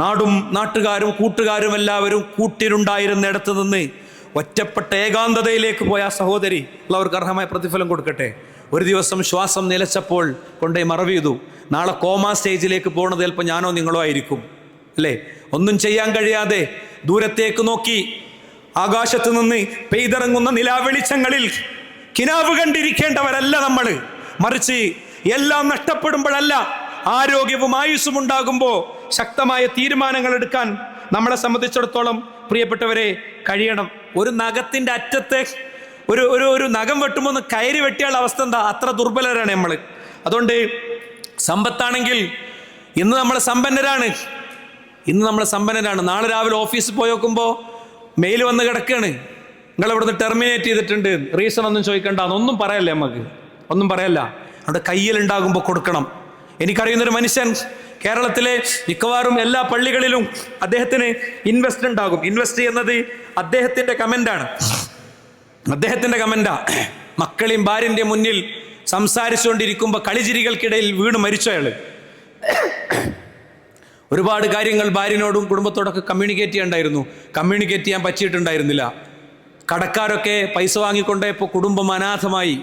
നാടും നാട്ടുകാരും കൂട്ടുകാരും എല്ലാവരും കൂട്ടിനുണ്ടായിരുന്നിടത്ത് നിന്ന് ഒറ്റപ്പെട്ട ഏകാന്തതയിലേക്ക് പോയ ആ സഹോദരി, അവർക്ക് അർഹമായ പ്രതിഫലം കൊടുക്കട്ടെ. ഒരു ദിവസം ശ്വാസം നിലച്ചപ്പോൾ കൊണ്ടേ മറവ് ചെയ്തു. നാളെ കോമാ സ്റ്റേജിലേക്ക് പോകുന്നത് ചിലപ്പോൾ ഞാനോ നിങ്ങളോ ആയിരിക്കും. അല്ലേ? ഒന്നും ചെയ്യാൻ കഴിയാതെ ദൂരത്തേക്ക് നോക്കി ആകാശത്ത് നിന്ന് പെയ്തിറങ്ങുന്ന നിലാവെളിച്ചങ്ങളിൽ കിനാവ് കണ്ടിരിക്കേണ്ടവരല്ല നമ്മൾ, മറിച്ച് എല്ലാം നഷ്ടപ്പെടുമ്പോഴല്ല, ആരോഗ്യവും ആയുസ്സും ഉണ്ടാകുമ്പോൾ ശക്തമായ തീരുമാനങ്ങൾ എടുക്കാൻ നമ്മളെ സംബന്ധിച്ചിടത്തോളം പ്രിയപ്പെട്ടവരെ കഴിയണം. ഒരു നഖത്തിന്റെ അറ്റത്തെ ഒരു നഖം വെട്ടുമ്പോൾ ഒന്ന് കയറി വെട്ടിയുള്ള അവസ്ഥ എന്താ? അത്ര ദുർബലരാണ് നമ്മൾ. അതുകൊണ്ട് സമ്പത്താണെങ്കിൽ ഇന്ന് നമ്മൾ സമ്പന്നരാണ്. നാളെ രാവിലെ ഓഫീസിൽ പോയി നോക്കുമ്പോൾ മെയിൽ വന്ന് കിടക്കുകയാണ്, നിങ്ങൾ ഇവിടുന്ന് ടെർമിനേറ്റ് ചെയ്തിട്ടുണ്ട്, റീസൺ ഒന്നും ചോദിക്കണ്ട, ഒന്നും പറയല്ലേ, നമുക്ക് ഒന്നും പറയല്ല. അവിടെ കയ്യിലുണ്ടാകുമ്പോൾ കൊടുക്കണം. എനിക്കറിയുന്നൊരു മനുഷ്യൻ കേരളത്തിലെ മിക്കവാറും എല്ലാ പള്ളികളിലും അദ്ദേഹത്തിന് ഇൻവെസ്റ്റ് ഉണ്ടാകും. ഇൻവെസ്റ്റ് ചെയ്യുന്നത് അദ്ദേഹത്തിന്റെ കമന്റാ. മക്കളെയും ഭാര്യന്റെ മുന്നിൽ സംസാരിച്ചുകൊണ്ടിരിക്കുമ്പോൾ കളിചിരികൾക്കിടയിൽ വീണ് മരിച്ചു അയാള്. ഒരുപാട് കാര്യങ്ങൾ ഭാര്യനോടും കുടുംബത്തോടൊക്കെ കമ്മ്യൂണിക്കേറ്റ് ചെയ്യാൻ പറ്റിയിട്ടുണ്ടായിരുന്നില്ല. കടക്കാരൊക്കെ പൈസ വാങ്ങിക്കൊണ്ടപ്പോൾ കുടുംബം അനാഥമായി.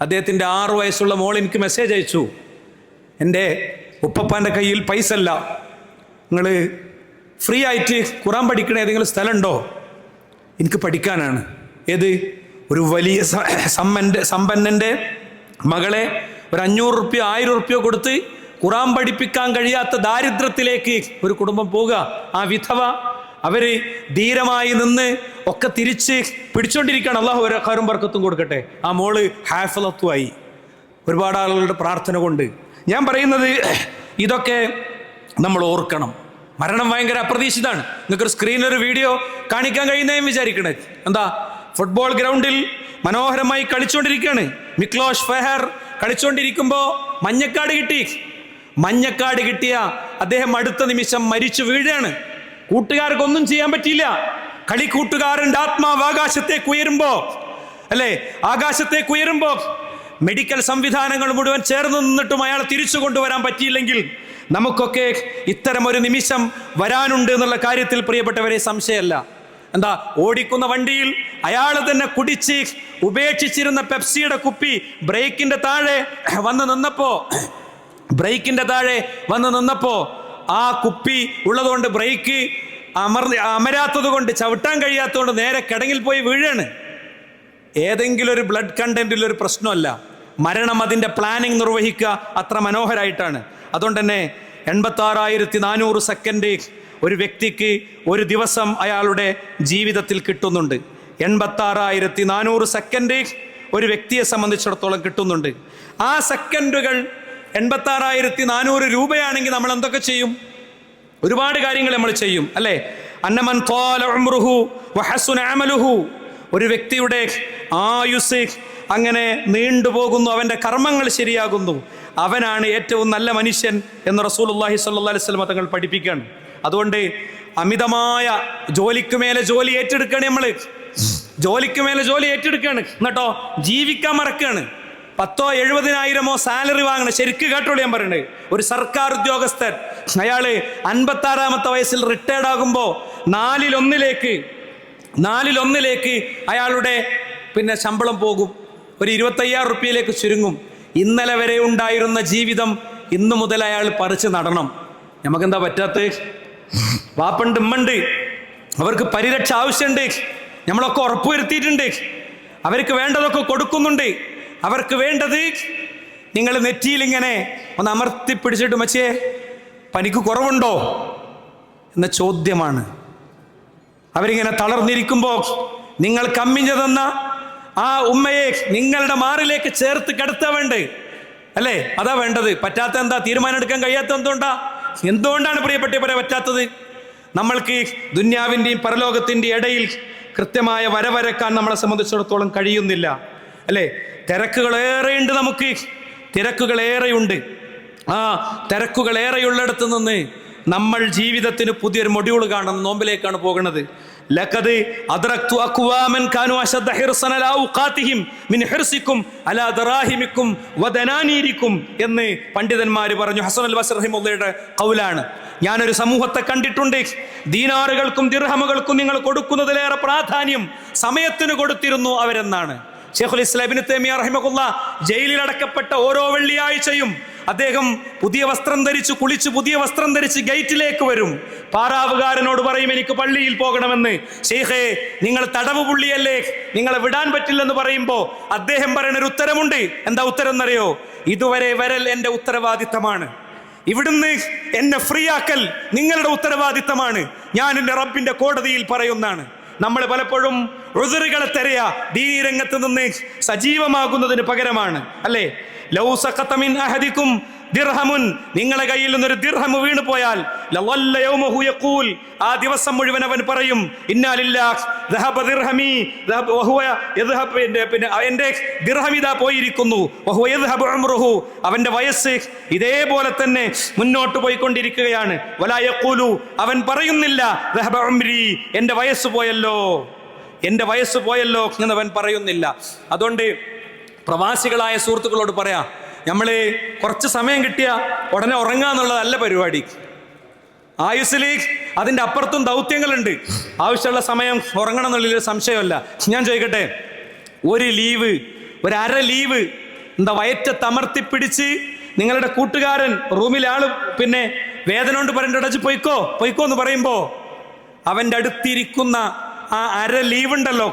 അദ്ദേഹത്തിൻ്റെ 6 വയസ്സുള്ള മോൾ എനിക്ക് മെസ്സേജ് അയച്ചു, എൻ്റെ ഉപ്പപ്പാൻ്റെ കയ്യിൽ പൈസ അല്ല, നിങ്ങൾ ഫ്രീ ആയിട്ട് ഖുറാൻ പഠിക്കണ ഏതെങ്കിലും സ്ഥലമുണ്ടോ? എനിക്ക് പഠിക്കാനാണ്. ഏത്? ഒരു വലിയ സമ്പന്നൻ്റെ മകളെ ഒരു 500 റുപ്യ 1000 റുപ്യ കൊടുത്ത് ഖുറാൻ പഠിപ്പിക്കാൻ കഴിയാത്ത ദാരിദ്ര്യത്തിലേക്ക് ഒരു കുടുംബം പോവുക. ആ വിധവ അവര് ധീരമായി നിന്ന് ഒക്കെ തിരിച്ച് പിടിച്ചോണ്ടിരിക്കുകയാണ്. അള്ളാഹു ഒരു ഖൈറും ബർക്കത്തും കൊടുക്കട്ടെ. ആ മോള് ഹാഫിളത്തുമായി ഒരുപാട് ആളുകളുടെ പ്രാർത്ഥന കൊണ്ട്. ഞാൻ പറയുന്നത് ഇതൊക്കെ നമ്മൾ ഓർക്കണം. മരണം ഭയങ്കര അപ്രതീക്ഷിതമാണ്. നിങ്ങൾക്കൊരു സ്ക്രീനിലൊരു വീഡിയോ കാണിക്കാൻ കഴിയുന്നതും വിചാരിക്കണേ. എന്താ? ഫുട്ബോൾ ഗ്രൗണ്ടിൽ മനോഹരമായി കളിച്ചുകൊണ്ടിരിക്കുകയാണ്. മിക്ലോഷ് ഫെഹർ കളിച്ചുകൊണ്ടിരിക്കുമ്പോൾ മഞ്ഞക്കാട് കിട്ടിയ അദ്ദേഹം അടുത്ത നിമിഷം മരിച്ചു വീഴുകയാണ്. കൂട്ടുകാർക്കൊന്നും ചെയ്യാൻ പറ്റിയില്ല. കളിക്കൂട്ടുകാരൻ്റെ ആത്മാവ് ആകാശത്തേക്ക് ഉയരുമ്പോ മെഡിക്കൽ സംവിധാനങ്ങൾ മുഴുവൻ ചേർന്ന് നിന്നിട്ടും അയാളെ തിരിച്ചു കൊണ്ടുവരാൻ പറ്റിയില്ലെങ്കിൽ നമുക്കൊക്കെ ഇത്തരം ഒരു നിമിഷം വരാനുണ്ട് എന്നുള്ള കാര്യത്തിൽ പ്രിയപ്പെട്ടവരെ സംശയമല്ല. എന്താ? ഓടിക്കുന്ന വണ്ടിയിൽ അയാൾ തന്നെ കുടിച്ച് ഉപേക്ഷിച്ചിരുന്ന പെപ്സിയുടെ കുപ്പി ബ്രേക്കിന്റെ താഴെ വന്ന് നിന്നപ്പോ ആ കുപ്പി ഉള്ളതുകൊണ്ട് ബ്രേക്ക് അമരാത്തത് കൊണ്ട്, ചവിട്ടാൻ കഴിയാത്തതുകൊണ്ട് നേരെ കിടങ്ങിൽ പോയി വീഴാണ്. ഏതെങ്കിലും ഒരു ബ്ലഡ് കണ്ടന്റിൽ ഒരു പ്രശ്നമല്ല. മരണം അതിൻ്റെ പ്ലാനിങ് നിർവഹിക്കുക അത്ര മനോഹരമായിട്ടാണ്. അതുകൊണ്ട് തന്നെ 86,400 സെക്കൻഡ് ഒരു വ്യക്തിക്ക് ഒരു ദിവസം അയാളുടെ ജീവിതത്തിൽ കിട്ടുന്നുണ്ട്. 86,400 സെക്കൻഡ് ഒരു വ്യക്തിയെ സംബന്ധിച്ചിടത്തോളം കിട്ടുന്നുണ്ട്. ആ സെക്കൻഡുകൾ 86,400 രൂപയാണെങ്കിൽ നമ്മൾ എന്തൊക്കെ ചെയ്യും? ഒരുപാട് കാര്യങ്ങൾ നമ്മൾ ചെയ്യും, അല്ലേ? അന്നമൻ ത്വാല ഉംറുഹു വഹസുന അമലുഹു, ഒരു വ്യക്തിയുടെ ആയുസ് അങ്ങനെ നീണ്ടുപോകുന്നു, അവൻ്റെ കർമ്മങ്ങൾ ശരിയാകുന്നു, അവനാണ് ഏറ്റവും നല്ല മനുഷ്യൻ എന്ന് റസൂലുള്ളാഹി സ്വല്ലല്ലാഹി അലൈഹി വസല്ലം തങ്ങൾ പഠിപ്പിക്കുകയാണ്. അതുകൊണ്ട് അമിതമായ ജോലിക്ക് മേലെ ജോലി ഏറ്റെടുക്കുകയാണ് നമ്മൾ. എന്നിട്ടോ ജീവിക്കാൻ മറക്കുകയാണ്. 10,000-70,000 സാലറി വാങ്ങണം. ശരിക്കും കേട്ടോളൂ ഞാൻ പറയുന്നത്. ഒരു സർക്കാർ ഉദ്യോഗസ്ഥൻ അയാള് 56-ാമത്തെ വയസ്സിൽ റിട്ടയർഡ് ആകുമ്പോൾ 4/1 അയാളുടെ ശമ്പളം പോകും. ഒരു 25,000 റുപ്യയിലേക്ക് ചുരുങ്ങും. ഇന്നലെ വരെ ഉണ്ടായിരുന്ന ജീവിതം ഇന്നു മുതൽ അയാൾ പറിച്ച് നടണം. നമുക്കെന്താ പറ്റാത്ത? വാപ്പുണ്ട്, ഉമ്മണ്ട്, അവർക്ക് പരിരക്ഷ ആവശ്യമുണ്ട്. നമ്മളൊക്കെ ഉറപ്പുവരുത്തിയിട്ടുണ്ട്. അവർക്ക് വേണ്ടതൊക്കെ കൊടുക്കുന്നുണ്ട്. അവർക്ക് വേണ്ടത് നിങ്ങൾ നെറ്റിയിൽ ഇങ്ങനെ ഒന്ന് അമർത്തി പിടിച്ചിട്ട് മച്ചേ പനിക്ക് കുറവുണ്ടോ എന്ന ചോദ്യമാണ്. അവരിങ്ങനെ തളർന്നിരിക്കുമ്പോൾ നിങ്ങൾ കമ്മിഞ്ഞു തന്ന ആ ഉമ്മയെ നിങ്ങളുടെ മാറിലേക്ക് ചേർത്ത് കിടത്താൻ വേണ്ടേ, അല്ലേ? അതാ വേണ്ടത്. പറ്റാത്ത എന്താ? തീരുമാനം എടുക്കാൻ കഴിയാത്ത എന്തുകൊണ്ടാണ് പ്രിയപ്പെട്ടവരെ പറ്റാത്തത്? നമ്മൾക്ക് ദുന്യാവിൻ്റെയും പരലോകത്തിൻ്റെയും ഇടയിൽ കൃത്യമായ വരവരക്കാൻ നമ്മളെ സംബന്ധിച്ചിടത്തോളം കഴിയുന്നില്ല, അല്ലേ? തിരക്കുകളേറെയുണ്ട്. നമുക്ക് തിരക്കുകളേറെയുണ്ട്. ആ തിരക്കുകളേറെയുള്ളിടത്ത് നിന്ന് നമ്മൾ ജീവിതത്തിന് പുതിയൊരു മൊഡ്യൂൾ കാണുന്ന നോമ്പിലേക്കാണ് പോകുന്നത്. ലഖദ് അദ്റക്തു അഖ്വാമൻ കാനു അശദ്ദ ഹിർസന അലാ ഔഖാതിഹിം മിൻ ഹിർസിക്കും അലാ ദറാഹിമിക്കും വദനാനീരിക്കും എന്ന് പണ്ഡിതന്മാർ പറഞ്ഞു. ഹസൻ അൽ ബസ്രി റഹിമഹുള്ളയുടെ ഖൗലാണ്. ഞാനൊരു സമൂഹത്തെ കണ്ടിട്ടുണ്ട്, ദീനാറുകൾക്കും ദിർഹമുകൾക്കും നിങ്ങൾ കൊടുക്കുന്നതിലേറെ പ്രാധാന്യം സമയത്തിന് കൊടുത്തിരുന്നു അവരെന്നാണ്. ശൈഖുൽ ഇസ്ലാം ഇബ്നു തൈമിയ്യ റഹിമഹുല്ലാഹ് ജയിലിൽ അടക്കപ്പെട്ട ഓരോ വെള്ളിയാഴ്ചയും അദ്ദേഹം പുതിയ വസ്ത്രം ധരിച്ച് കുളിച്ച് പുതിയ വസ്ത്രം ധരിച്ച് ഗേറ്റിലേക്ക് വരും. പാറാവുകാരനോട് പറയും എനിക്ക് പള്ളിയിൽ പോകണമെന്ന്. ശൈഖേ, നിങ്ങൾ തടവ് പുള്ളിയല്ലേ, നിങ്ങളെ വിടാൻ പറ്റില്ലെന്ന് പറയുമ്പോൾ അദ്ദേഹം പറയുന്നൊരു ഉത്തരമുണ്ട്. എന്താ ഉത്തരം എന്നറിയോ? ഇതുവരെ വരൽ എൻ്റെ ഉത്തരവാദിത്തമാണ്. ഇവിടുന്ന് എന്നെ ഫ്രീ ആക്കൽ നിങ്ങളുടെ ഉത്തരവാദിത്തമാണ്. ഞാൻ എൻ്റെ റബ്ബിന്റെ കോടതിയിൽ പറയുന്നതാണ്. നമ്മൾ പലപ്പോഴും ഉസ്റുകളെ തെരയാ ദീനി രംഗത്ത് നിന്ന് സജീവമാകുന്നതിന് പകരമാണ്, അല്ലേ? ലൗ സഖത മിൻ അഹദികും ദിർഹമുൻ, നിങ്ങളുടെ കയ്യിൽ നിന്നൊരു ദിർഹം വീണു പോയാൽ ലവല്ല യൗമഹു യഖൂൽ, ആ ദിവസം മുഴുവൻ അവൻ പറയും ഇന്നാ ലില്ലാഹ് ദഹബ ദിർഹമി വഹുവ യദ്ഹബ്, പിന്നെ എൻ്റെ ദിർഹം ഇതാ പോയിരിക്കുന്നു, വഹുവ യദ്ഹബു ഉംറുഹു, അവൻ്റെ വയസ്സ് ഇതേപോലെ തന്നെ മുന്നോട്ട് പോയിക്കൊണ്ടിരിക്കുകയാണ്. വലാ യഖൂലു, അവൻ പറയുന്നില്ല ദഹബ ഉംരി, എൻ്റെ വയസ്സ് പോയല്ലോ, എൻ്റെ വയസ്സ് പോയല്ലോ എന്നവൻ പറയുന്നില്ല. അതുകൊണ്ട് പ്രവാസികളായ സുഹൃത്തുക്കളോട് പറയാം, നമ്മൾ കുറച്ച് സമയം കിട്ടിയ ഉടനെ ഉറങ്ങുക എന്നുള്ളതല്ല പരിപാടി. ആയുസ്സിൽ അതിൻ്റെ അപ്പുറത്തും ദൗത്യങ്ങളുണ്ട്. ആവശ്യമുള്ള സമയം ഉറങ്ങണം എന്നുള്ളൊരു സംശയമല്ല. ഞാൻ ചോദിക്കട്ടെ, ഒരു ലീവ്, ഒരു അര ലീവ് എന്താ വയറ്റത്തമർത്തി പിടിച്ച് നിങ്ങളുടെ കൂട്ടുകാരൻ റൂമിൽ ആള് പിന്നെ വേദന കൊണ്ട് പറയേണ്ട പൊയ്ക്കോ പൊയ്ക്കോ എന്ന് പറയുമ്പോൾ അവൻ്റെ അടുത്തിരിക്കുന്ന ആ അര ലീവ് ഉണ്ടല്ലോ,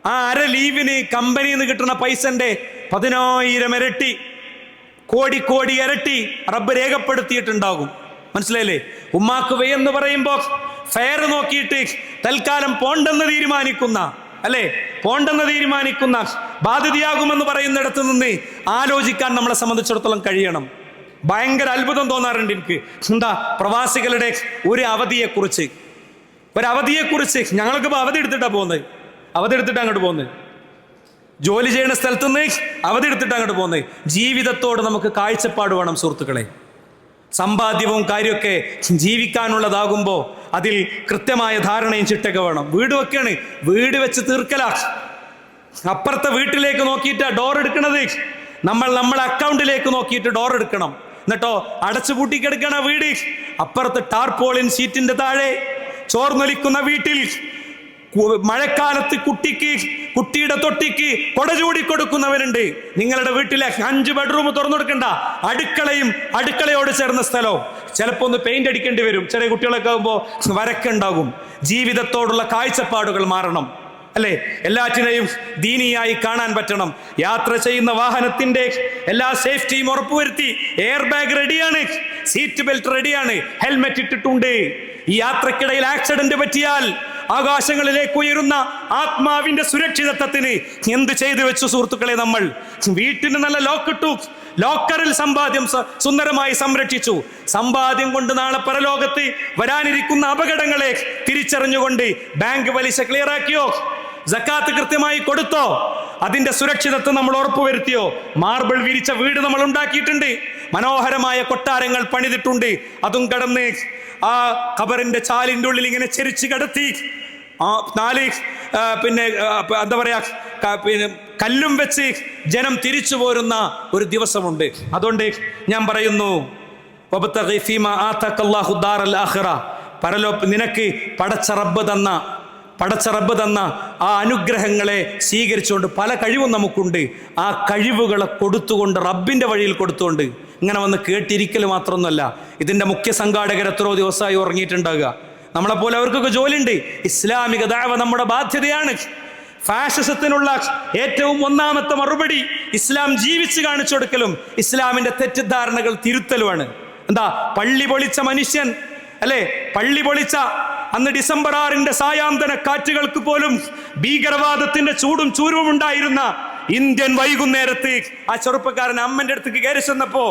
ആ അര ലീവിന് കമ്പനിയിൽ നിന്ന് കിട്ടുന്ന പൈസന്റെ 10,000 ഇരട്ടി, കോടി ഇരട്ടി റബ്ബ് രേഖപ്പെടുത്തിയിട്ടുണ്ടാകും. മനസ്സിലായില്ലേ? ഉമ്മാക്ക് വയ്യെന്ന് പറയുമ്പോൾ ഫെയർ നോക്കിയിട്ട് തൽക്കാലം പോണ്ടെന്ന് തീരുമാനിക്കുന്ന, അല്ലേ, പോണ്ടെന്ന് തീരുമാനിക്കുന്ന, ബാധ്യതയാകുമെന്ന് പറയുന്നിടത്ത് നിന്ന് ആലോചിക്കാൻ നമ്മളെ സംബന്ധിച്ചിടത്തോളം കഴിയണം. ഭയങ്കര അത്ഭുതം തോന്നാറുണ്ട് എനിക്ക്. എന്താ പ്രവാസികളുടെ ഒരു അവധിയെക്കുറിച്ച് ഞങ്ങൾക്കിപ്പോൾ അവധി എടുത്തിട്ടാണ് പോകുന്നത്, അവധി എടുത്തിട്ട് അങ്ങോട്ട് പോകുന്നത്, ജോലി ചെയ്യുന്ന സ്ഥലത്ത് നിന്ന് അവധി എടുത്തിട്ട് അങ്ങോട്ട് പോകുന്നത്. ജീവിതത്തോട് നമുക്ക് കാഴ്ചപ്പാട് വേണം സുഹൃത്തുക്കളെ. സമ്പാദ്യവും കാര്യമൊക്കെ ജീവിക്കാനുള്ളതാകുമ്പോൾ അതിൽ കൃത്യമായ ധാരണയും ചിട്ടയൊക്കെ വേണം. വീട് വെക്കാണ്, വീട് വെച്ച് തീർക്കല. അപ്പുറത്തെ വീട്ടിലേക്ക് നോക്കിയിട്ട് ഡോർ എടുക്കണത്, നമ്മളെ അക്കൗണ്ടിലേക്ക് നോക്കിയിട്ട് ഡോർ എടുക്കണം. എന്നിട്ടോ അടച്ചു പൂട്ടിക്കെടുക്കണ വീട്, അപ്പുറത്ത് ടാർപോളിൻ ഷീറ്റിന്റെ താഴെ ചോർന്നൊലിക്കുന്ന വീട്ടിൽ മഴക്കാലത്ത് കുട്ടിയുടെ തൊട്ടിക്ക് കൊട ചൂടി കൊടുക്കുന്നവരുണ്ട്. നിങ്ങളുടെ വീട്ടിലെ 5 ബെഡ്റൂം തുറന്നു കൊടുക്കണ്ട, അടുക്കളയോട് ചേർന്ന സ്ഥലവും ചിലപ്പോൾ ഒന്ന് പെയിന്റ് അടിക്കേണ്ടി വരും. ചെറിയ കുട്ടികളൊക്കെ ആകുമ്പോൾ വരക്കുണ്ടാകും. ജീവിതത്തോടുള്ള കാഴ്ചപ്പാടുകൾ മാറണം, അല്ലേ? എല്ലാറ്റിനെയും ദീനിയായി കാണാൻ പറ്റണം. യാത്ര ചെയ്യുന്ന വാഹനത്തിന്റെ എല്ലാ സേഫ്റ്റിയും ഉറപ്പുവരുത്തി, എയർ ബാഗ് റെഡിയാണ്, സീറ്റ് ബെൽറ്റ് റെഡിയാണ്, ഹെൽമെറ്റ് ഇട്ടിട്ടുണ്ട്. ഈ യാത്രക്കിടയിൽ ആക്സിഡന്റ് പറ്റിയാൽ ആകാശങ്ങളിലേക്ക് ഉയരുന്ന ആത്മാവിന്റെ സുരക്ഷിതത്വത്തിന് എന്ത് ചെയ്തു വെച്ചു സുഹൃത്തുക്കളെ? നമ്മൾ വീട്ടിന് നല്ല ലോക്കിട്ടു, ലോക്കറിൽ സമ്പാദ്യം സുന്ദരമായി സംരക്ഷിച്ചു. സമ്പാദ്യം കൊണ്ട് നാളെ പരലോകത്ത് വരാനിരിക്കുന്ന അപകടങ്ങളെ തിരിച്ചറിഞ്ഞുകൊണ്ട് ബാങ്ക് പലിശ ക്ലിയർ ആക്കിയോ? സക്കാത്ത് കൃത്യമായി കൊടുത്തോ? അതിന്റെ സുരക്ഷിതത്വം നമ്മൾ ഉറപ്പുവരുത്തിയോ? മാർബിൾ വിരിച്ച വീട് നമ്മൾ ഉണ്ടാക്കിയിട്ടുണ്ട്, മനോഹരമായ കൊട്ടാരങ്ങൾ പണിതിട്ടുണ്ട്. അതും കടന്ന് ആ ഖബറിന്റെ ചാലിന്റെ ഉള്ളിൽ ഇങ്ങനെ ചെരിച്ച് കിടത്തി 4 എന്താ പറയാ കല്ലും വെച്ച് ജനം തിരിച്ചു പോരുന്ന ഒരു ദിവസമുണ്ട്. അതുകൊണ്ട് ഞാൻ പറയുന്നു, നിനക്ക് പടച്ച റബ്ബ് തന്ന ആ അനുഗ്രഹങ്ങളെ സ്വീകരിച്ചുകൊണ്ട് പല കഴിവും നമുക്കുണ്ട്. ആ കഴിവുകളെ കൊടുത്തുകൊണ്ട്, റബ്ബിന്റെ വഴിയിൽ കൊടുത്തുകൊണ്ട്, ഇങ്ങനെ വന്ന് കേട്ടിരിക്കൽ മാത്രമൊന്നുമല്ല. ഇതിന്റെ മുഖ്യ സംഘാടകർ എത്രയോ ദിവസമായി ഉറങ്ങിയിട്ടുണ്ടാകുക. നമ്മളെപ്പോലെ അവർക്കൊക്കെ ജോലിയുണ്ട്. ഇസ്ലാമിക ദഅവ നമ്മുടെ ബാധ്യതയാണ്. ഫാഷിസത്തിനുള്ള ഏറ്റവും ഒന്നാമത്തെ മറുപടി ഇസ്ലാം ജീവിച്ച് കാണിച്ചു കൊടുക്കലും ഇസ്ലാമിന്റെ തെറ്റിദ്ധാരണകൾ തിരുത്തലുമാണ്. എന്താ? പള്ളി പൊളിച്ച മനുഷ്യൻ, അല്ലെ, പള്ളി പൊളിച്ച അന്ന് ഡിസംബർ 6 സായാന്തന കാറ്റുകൾക്ക് പോലും ഭീകരവാദത്തിന്റെ ചൂടും ചൂരവും ഉണ്ടായിരുന്ന ഇന്ത്യൻ വൈകുന്നേരത്ത് ആ ചെറുപ്പക്കാരൻ അമ്മന്റെ അടുത്തേക്ക് കയറി ചെന്നപ്പോ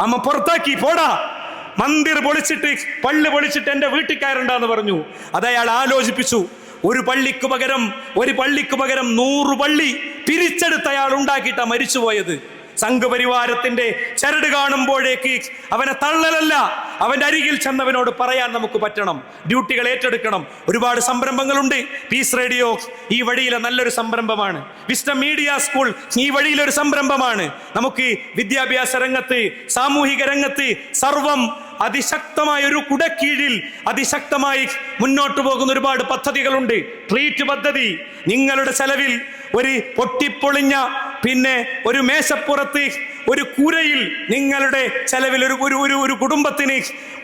അമ്മ പുറത്താക്കി, പോടാ, മന്ദിർ പൊളിച്ചിട്ട് പള്ളി പൊളിച്ചിട്ട് എന്റെ വീട്ടിൽ കയറണ്ടെന്ന് പറഞ്ഞു. അത് അയാൾ ആലോചിപ്പിച്ചു. ഒരു പള്ളിക്ക് പകരം 100 പള്ളി പിരിച്ചെടുത്ത് അയാൾ ഉണ്ടാക്കിയിട്ടാ മരിച്ചുപോയത്. സംഘപരിവാരത്തിന്റെ ചരട് കാണുമ്പോഴേക്ക് അവനെ തള്ളലല്ല, അവന്റെ അരികിൽ ചെന്നവനോട് പറയാൻ നമുക്ക് പറ്റണം. ഡ്യൂട്ടികൾ ഏറ്റെടുക്കണം. ഒരുപാട് സംരംഭങ്ങളുണ്ട്. പീസ് റേഡിയോ ഈ വഴിയിലെ നല്ലൊരു സംരംഭമാണ്. വിസ്ഡം മീഡിയ സ്കൂൾ ഈ വഴിയിലൊരു സംരംഭമാണ്. നമുക്ക് വിദ്യാഭ്യാസ രംഗത്ത്, സാമൂഹിക രംഗത്ത് സർവം അതിശക്തമായ ഒരു കുടക്കീഴിൽ അതിശക്തമായി മുന്നോട്ട് പോകുന്ന ഒരുപാട് പദ്ധതികളുണ്ട്. ട്രീറ്റ് പദ്ധതി, നിങ്ങളുടെ ചെലവിൽ ഒരു പൊട്ടിപ്പൊളിഞ്ഞ ഒരു മേശപ്പുറത്ത് ഒരു കൂരയിൽ നിങ്ങളുടെ ചെലവിൽ ഒരു കുടുംബത്തിന്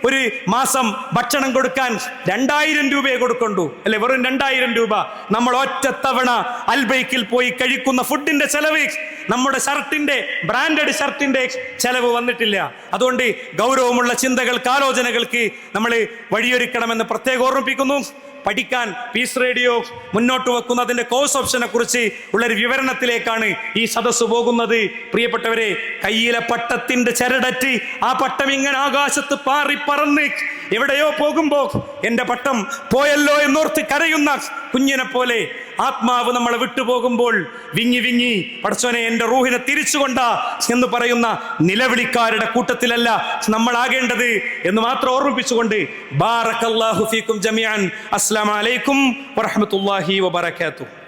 ഒരു മാസം ഭക്ഷണം കൊടുക്കാൻ 2000 രൂപയെ കൊടുക്കണ്ടു, അല്ലെ? വെറും 2000 രൂപ. നമ്മൾ ഒറ്റത്തവണ അൽബൈക്കിൽ പോയി കഴിക്കുന്ന ഫുഡിന്റെ ചെലവ് നമ്മുടെ ഷർട്ടിന്റെ, ബ്രാൻഡഡ് ഷർട്ടിന്റെ ചെലവ് വന്നിട്ടില്ല. അതുകൊണ്ട് ഗൗരവമുള്ള ചിന്തകൾക്ക്, ആലോചനകൾക്ക് നമ്മൾ വഴിയൊരുക്കണമെന്ന് പ്രത്യേകം ഓർമ്മിപ്പിക്കുന്നു. പഠിക്കാൻ പീസ് റേഡിയോ മുന്നോട്ട് വെക്കുന്ന അതിന്റെ കോഴ്സ് ഓപ്ഷനെ കുറിച്ച് ഉള്ളൊരു വിവരണത്തിലേക്കാണ് ഈ സദസ്സ് പോകുന്നത്. പ്രിയപ്പെട്ടവരെ, കയ്യിലെ പട്ടത്തിന്റെ ചരടറ്റ് ആ പട്ടം ഇങ്ങനെ ആകാശത്ത് പാറി പറന്ന് എവിടെയോ പോകുമ്പോ എന്റെ പട്ടം പോയല്ലോ എന്നോർത്ത് കരയുന്ന കുഞ്ഞിനെ പോലെ ആത്മാവ് നമ്മളെ വിട്ടുപോകുമ്പോൾ വിങ്ങി വിങ്ങി പടച്ചോനെ എന്റെ റൂഹിനെ തിരിച്ചുകൊണ്ട എന്ന് പറയുന്ന നിലവിളിക്കാരുടെ കൂട്ടത്തിലല്ല നമ്മൾ ആകേണ്ടത് എന്ന് മാത്രം ഓർമ്മിപ്പിച്ചുകൊണ്ട് ബാറക്കല്ലാഹു ഫീക്കും ജമിഅൻ. അസ്സലാമു അലൈക്കും വറഹ്മത്തുള്ളാഹി വബറകാതുഹു.